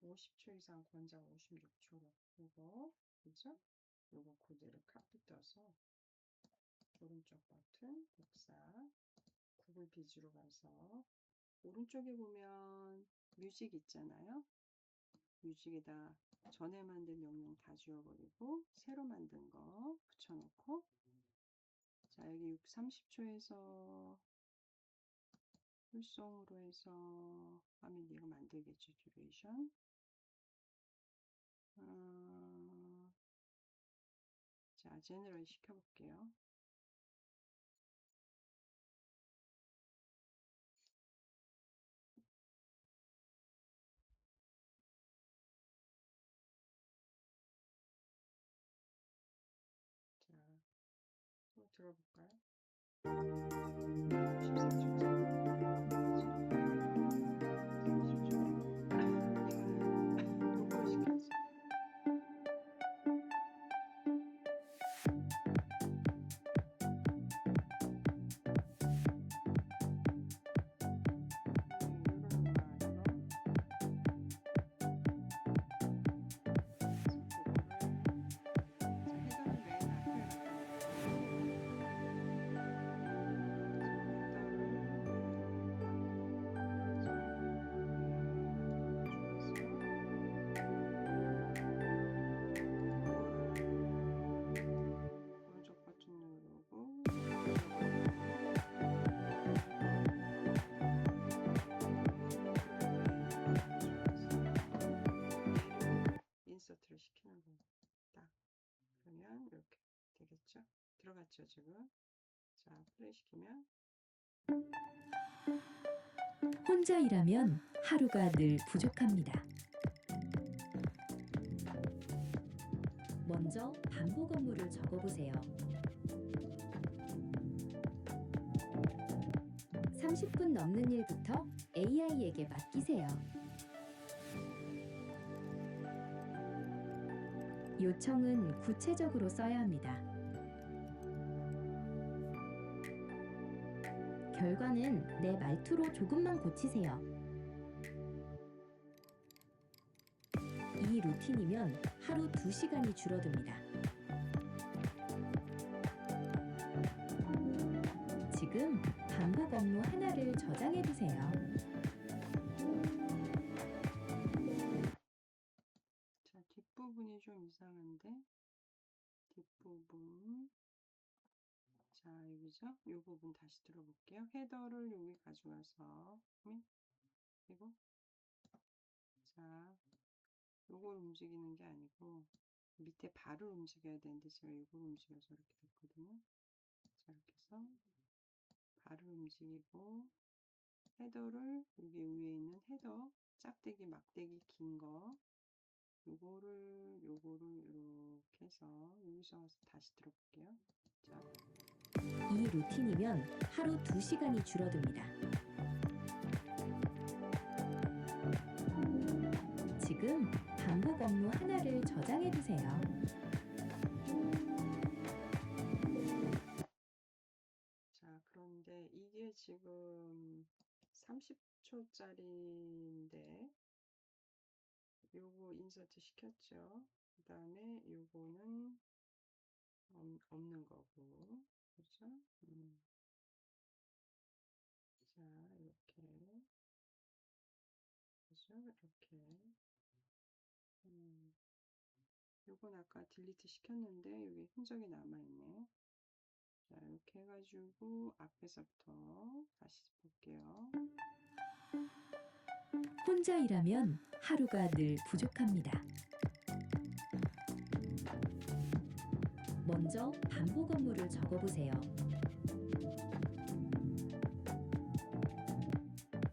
(50초) 이상 권장 56초로 이거 그죠? 요거 그대로 카피 떠서 오른쪽 버튼 복사, 구글 비즈로 가서 오른쪽에 보면 뮤직 있잖아요. 뮤직에다 전에 만든 명령 다 지워버리고 새로 만든 거 붙여놓고, 자, 여기 30초에서 풀송으로 해서 하면 이거 만들겠죠. 듀레이션. 자, 제너럴 시켜볼게요. 자, 또 들어볼까요? 인서트를 시키는 겁니다. 그러면 이렇게 되겠죠? 들어갔죠, 지금? 자, 플레이 시키면 혼자 일하면 하루가 늘 부족합니다. 먼저 반복 업무를 적어보세요. 30분 넘는 일부터 AI에게 맡기세요. 요청은 구체적으로 써야 합니다. 결과는 내 말투로 조금만 고치세요. 이 루틴이면 하루 2시간이 줄어듭니다. 지금 반복 업무 하나를 저장해 두세요. 자, 뒷부분이 좀 이상한데? 뒷부분. 자, 여기죠? 이 부분 다시 들어볼게요. 헤더를 여기 가져와서, 그리고, 자, 요걸 움직이는 게 아니고, 밑에 발을 움직여야 되는데, 제가 이걸 움직여서 이렇게 됐거든요. 자, 이렇게 해서, 발을 움직이고, 헤더를, 여기 위에 있는 헤더, 짝대기, 막대기 긴 거, 요거를 이렇게 해서, 여기서 다시 들어볼게요. 자. 이 루틴이면 하루 2시간이 줄어듭니다. 지금 반복 업무 하나를 저장해 두세요. 자, 그런데 이게 지금 30초짜리인데 요거 인서트 시켰죠. 그 다음에 요거는 없는 거고, 그렇죠? 자, 이렇게, 그죠? 이렇게. 요건 아까 딜리트 시켰는데 여기 흔적이 남아있네. 자, 이렇게 해가지고 앞에서부터 다시 볼게요. 혼자 일하면 하루가 늘 부족합니다. 먼저 반복 업무를 적어보세요.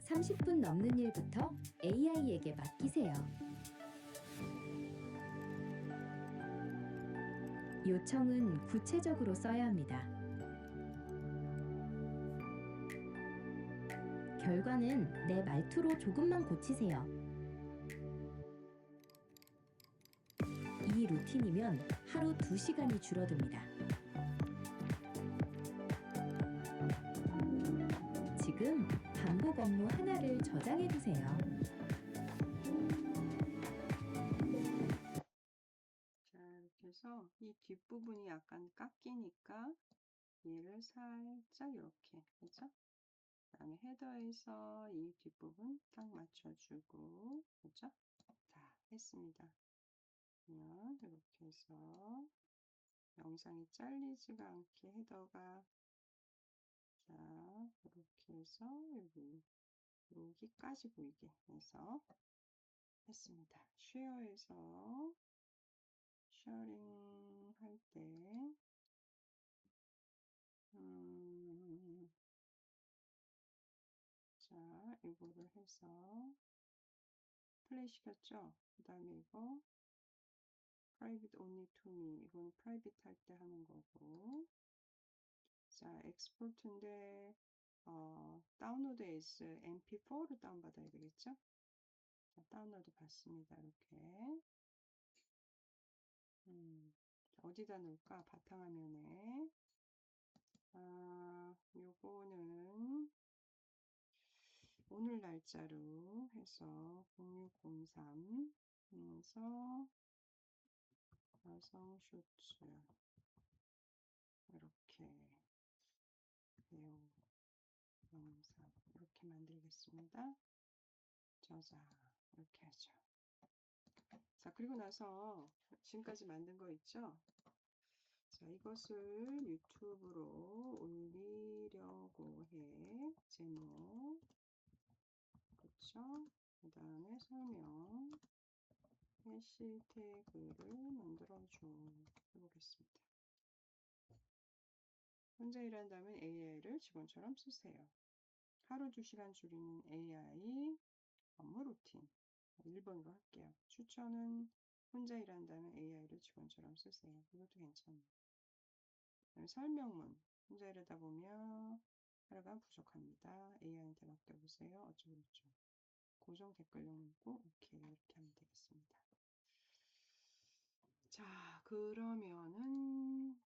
30분 넘는 일부터 AI에게 맡기세요. 요청은 구체적으로 써야 합니다. 결과는 내 말투로 조금만 고치세요. 이 루틴이면 하루 2시간이 줄어듭니다. 지금 반복 업무 하나를 저장해 두세요. 자, 이렇게 해서 이 뒷부분이 약간 깎이니까 얘를 살짝 이렇게, 그죠? 그 다음에 헤더에서 이 뒷부분 딱 맞춰주고, 그죠? 자, 했습니다. 그러면 이렇게 해서 영상이 잘리지가 않게 헤더가, 자, 이렇게 해서 여기까지 보이게 해서 했습니다. 쉐어에서 쉐어링 할 때, 자, 이거를 해서 플레이 시켰죠? 그 다음에 이거 private only to me, 이건 private 할 때 하는 거고, 자, 엑스포트인데 다운로드 as mp4로 다운받아야 되겠죠? 자, 다운로드 받습니다. 이렇게. 어디다 놓을까? 바탕화면에. 요거는 오늘 날짜로 해서 0603 하면서 여성 쇼츠 이렇게 배우 영상 이렇게 만들겠습니다. 저자 이렇게 하죠. 자, 그리고 나서 지금까지 만든 거 있죠? 자, 이것을 유튜브로 올리려고 해. 제목, 그쵸? 그 다음에 설명, 해시태그를 만들어줘. 해보겠습니다. 혼자 일한다면 AI를 직원처럼 쓰세요. 하루 2시간 줄이는 AI 업무 루틴. 1번으로 할게요. 추천은 혼자 일한다면 AI를 직원처럼 쓰세요. 이것도 괜찮아요. 설명문. 혼자 일하다 보면 하루가 부족합니다. AI한테 맡겨보세요. 어쩌고저쩌고. 고정 댓글용 있고 오케이 이렇게 하면 되겠습니다. 자, 그러면은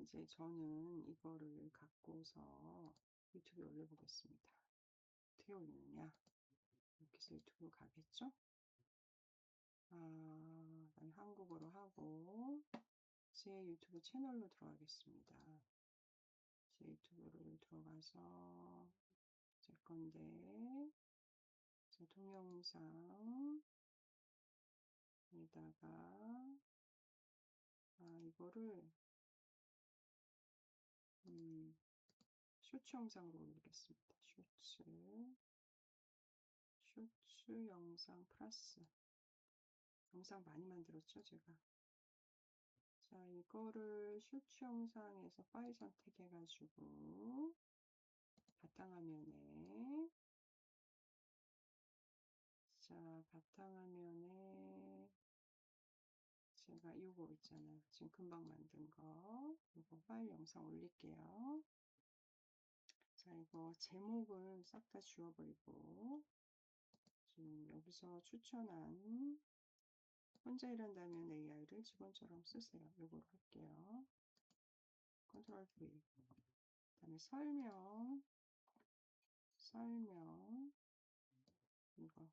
이제 저는 이거를 갖고서 유튜브에 올려보겠습니다. 어떻게 올리느냐? 이렇게 해서 유튜브 가겠죠? 그다음에 한국어로 하고 제 유튜브 채널로 들어가겠습니다. 제 유튜브를 들어가서 제 건데 제 동영상에다가 이거를 쇼츠 영상으로 올리겠습니다. 쇼츠 영상 플러스 영상 많이 만들었죠, 제가. 자, 이거를 쇼츠 영상에서 파일 선택해가지고 바탕화면에 제가 이거 있잖아요. 지금 금방 만든 거 이거 파일 영상 올릴게요. 자, 이거 제목을 싹 다 지워버리고 지금 여기서 추천한 혼자 일한다면 AI를 직원처럼 쓰세요. 이거로 할게요. 컨트롤 V. 그다음에 설명 이거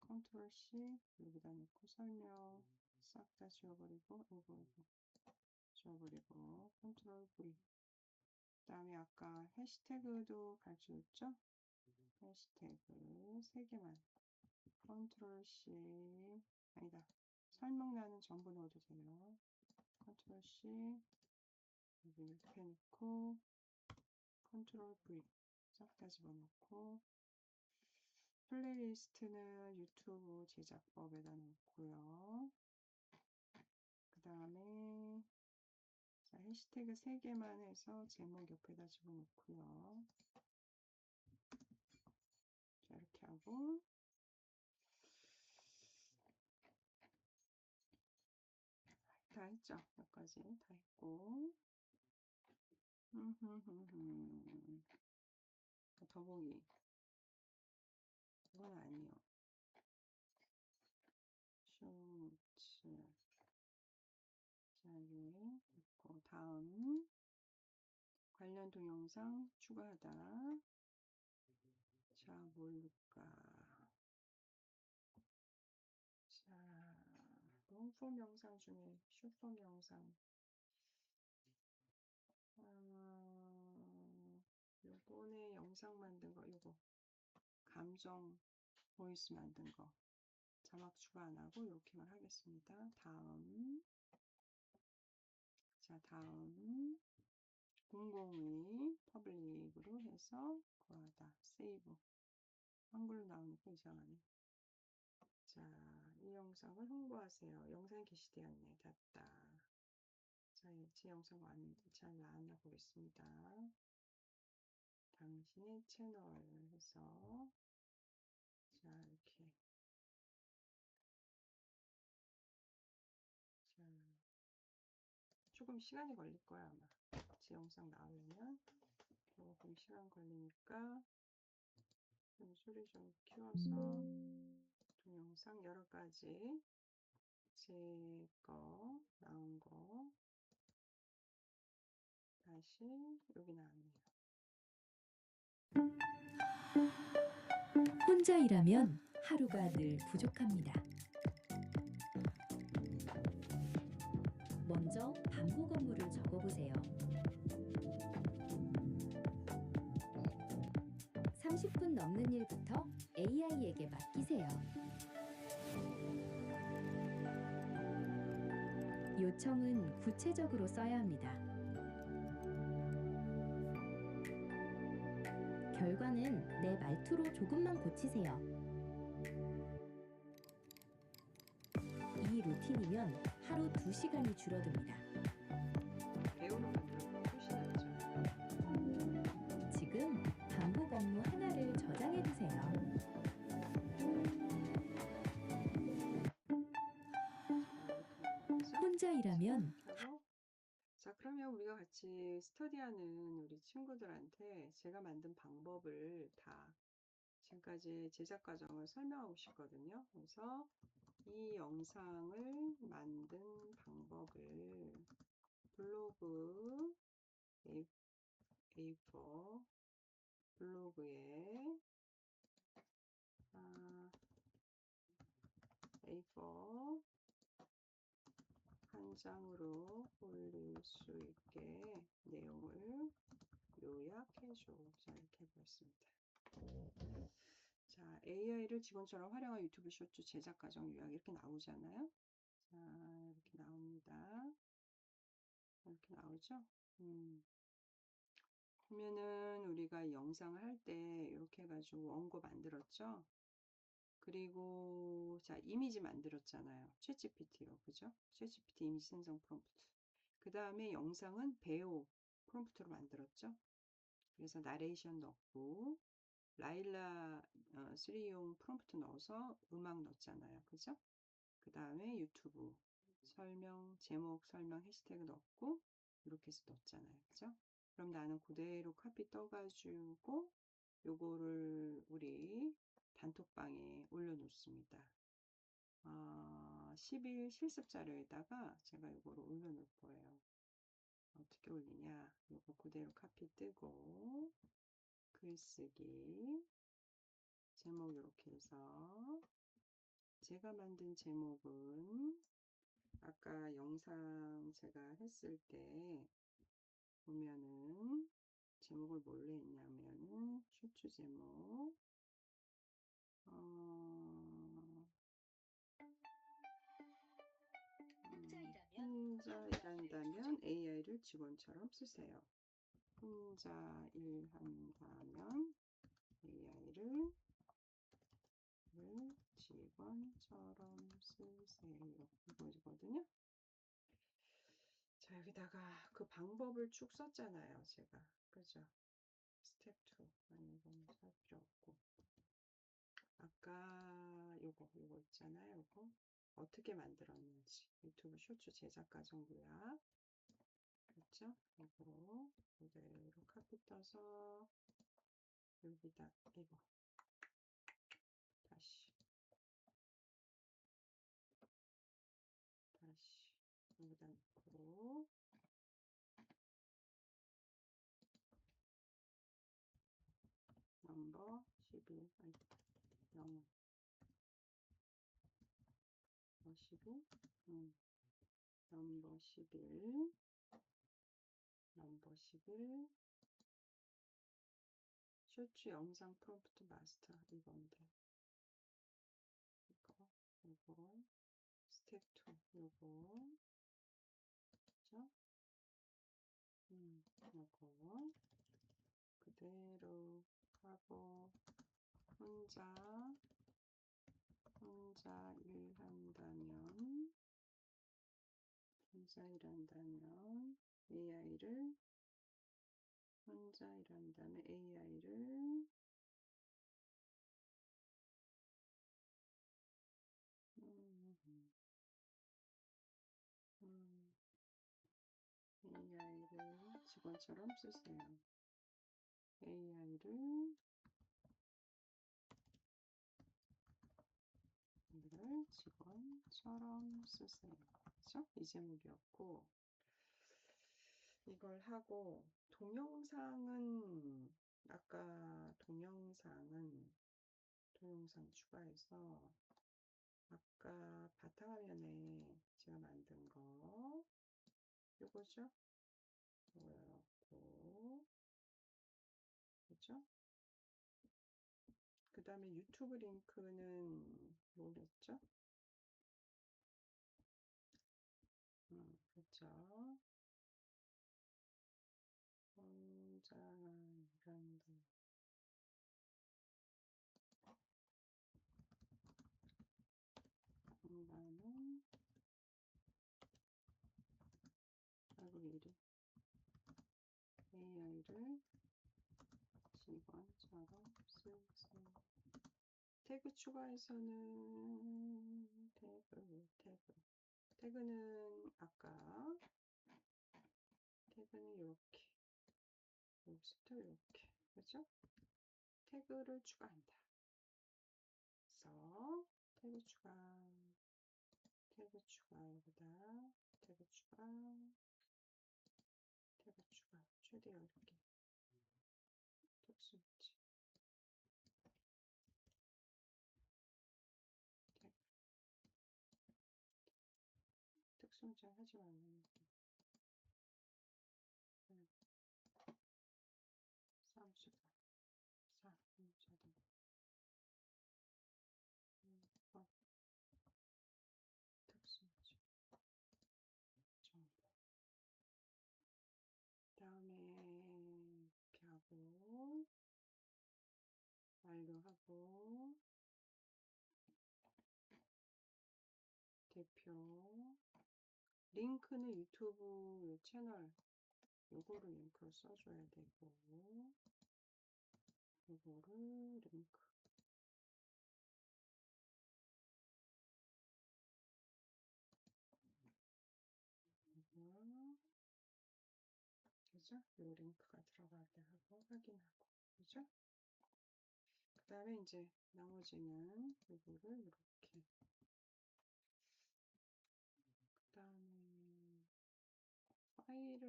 컨트롤 C 여기다 놓고 설명 싹 다 지워버리고 이거 지워버리고 컨트롤 V. 그다음에 아까 해시태그도 가져왔죠? 해시태그 3개만 컨트롤 C 아니다. 설명란은 전부 넣어도 돼요. 컨트롤 C 여기 이렇게 놓고 컨트롤 V 싹 다 집어넣고 플레이리스트는 유튜브 제작법에다 놓고요. 그 다음에 해시태그 3개만 해서 제목 옆에다 집어넣고요. 자, 이렇게 하고 다 했죠? 여기까지 다 했고 더보기 이건 아니요. 쇼츠 자료 있고 다음 관련 동영상 추가하다. 자, 뭘까? 자, 롱폼 영상 중에 숏폼 영상. 요번에 영상 만든 거, 요거. 감정 보이스 만든 거. 자막 추가 안 하고 이렇게만 하겠습니다. 다음. 자, 다음. 002 퍼블릭으로 해서 구하다. 세이브. 한글로 나오니까 이상하네. 자, 이 영상을 홍보하세요. 영상이 게시되어 있네. 됐다. 자, 제 영상 잘 나왔나 보겠습니다. 당신의 채널 해서 자, 이렇게 자, 조금 시간이 걸릴 거야 아마. 제 영상 나오려면 조금 시간 걸리니까 좀 소리 좀 키워서 동영상 여러 가지 제 거 나온 거 다시 여기 나왔네요. 혼자 일하면 하루가 늘 부족합니다. 먼저 반복 업무를 적어보세요. 30분 넘는 일부터 AI에게 맡기세요. 요청은 구체적으로 써야 합니다. 결과는 내 말투로 조금만 고치세요. 이 루틴이면 하루 2시간이 줄어듭니다. 배우로 만들고 표시하죠. 지금 반복 업무 하나를 저장해두세요. 혼자 일하면 자, 그러면 우리가 같이 스터디하는 우리 친구들한테 제가 만든 방법을 다 지금까지 제작 과정을 설명하고 싶거든요. 그래서 이 영상을 만든 방법을 블로그 A4 블로그에 A4 A4 한 장으로 올릴 수 있게 내용을 요약해줘. 자, 이렇게 해보겠습니다. 자, AI를 직원처럼 활용한 유튜브 쇼츠 제작 과정 요약 이렇게 나오잖아요. 자, 이렇게 나옵니다. 이렇게 나오죠? 보면은 우리가 영상을 할 때 이렇게 해가지고 원고 만들었죠? 그리고 자, 이미지 만들었잖아요. 챗GPT로, 그죠? 챗GPT 이미지 생성 프롬프트. 그 다음에 영상은 배우 프롬프트로 만들었죠? 그래서 나레이션 넣고 라일라 3용 프롬프트 넣어서 음악 넣었잖아요. 그죠? 그 다음에 유튜브 설명, 제목, 설명, 해시태그 넣고 이렇게 해서 넣었잖아요. 그죠? 그럼 나는 그대로 카피 떠가지고 요거를 우리 단톡방에 올려놓습니다. 10일 실습 자료에다가 제가 요거를 올려놓을 거예요. 어떻게 올리냐? 요거 그대로 카피 뜨고 글쓰기 제목 이렇게 해서 제가 만든 제목은 아까 영상 제가 했을 때 보면은 제목을 뭘로 했냐면은 쇼츠 제목 혼자 일한다면 AI를 직원처럼 쓰세요. 혼자 일한다면 AI를 직원처럼 쓰세요. 이거거든요. 자, 여기다가 그 방법을 쭉 썼잖아요. 제가. 그죠? 스텝 2. 아니, 이건 할 필요 없고. 아까 요거 있잖아요. 요거. 어떻게 만들었는지. 유튜브 쇼츠 제작 과정 요약. 그렇죠? 이거 그대로 카피 떠서 여기다 이거 다시 여기다 놓고 넘버 11 영어 11 넘버 11 쇼츠 영상 프롬프트 마스터 이건데 이거 스텝 2 요거 그죠? 요거 그대로 하고 혼자 일한다면 AI를 혼자 일한다면 AI를 AI를 직원처럼 쓰세요. AI를 직원처럼 쓰세요. 그렇죠? 이 제목이었고 이걸 하고 동영상은 아까 동영상 추가해서 아까 바탕화면에 제가 만든 거 요거죠? 요거 그죠? 그 다음에 유튜브 링크는 뭐랬죠? 그렇죠. 혼자 일한다. 한다는 아이고 이래 AI를 직원처럼 쓰세요. 태그 추가해서는 태그는 아까 태그는 이렇게 여기서부터 이렇게 그죠? 태그를 추가한다. 그래서 태그 추가 여기다 태그 추가 최대 10개 특수지 수정자 하지 말라는 30번 4분자들 특수죠. 다음에 이렇게 하고 완료하고 대표 링크는 유튜브 채널 요거를 링크를 써줘야 되고 요거를 링크 그죠? 요 링크가 들어가게 하고 확인하고 그죠? 그 다음에 이제 나머지는 요거를 이렇게 그 다음에 파일을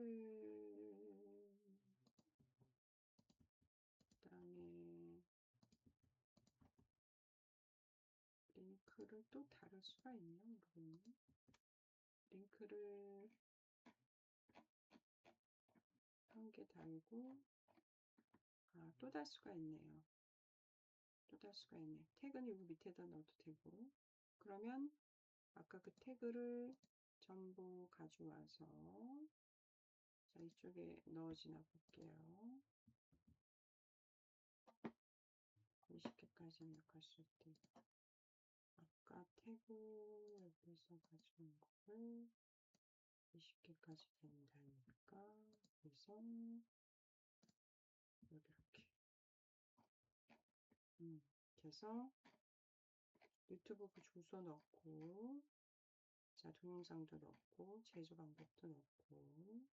그 다음에 링크를 또 다를 수가 있나 모르겠네. 링크를 한 개 달고 또 달 수가 있네요. 또 달 수가 있네. 태그는 여기 밑에다 넣어도 되고 그러면 아까 그 태그를 전부 가져와서 자 이쪽에 넣어지나 볼게요. 20개까지 입력했을 때 아까 태그 여기서 가져온 거를 20개까지 된다니까 그래서 여기 이렇게 그래서 유튜브 그 주소 넣고 자 동영상도 넣고 제조 방법도 넣고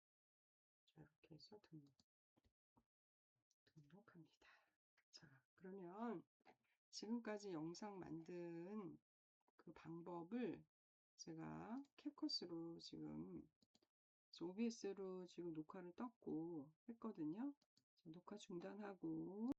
자 이렇게 해서 등록합니다. 자 그러면 지금까지 영상 만든 그 방법을 제가 캡컷으로 지금 OBS로 지금 녹화를 떴고 했거든요. 녹화 중단하고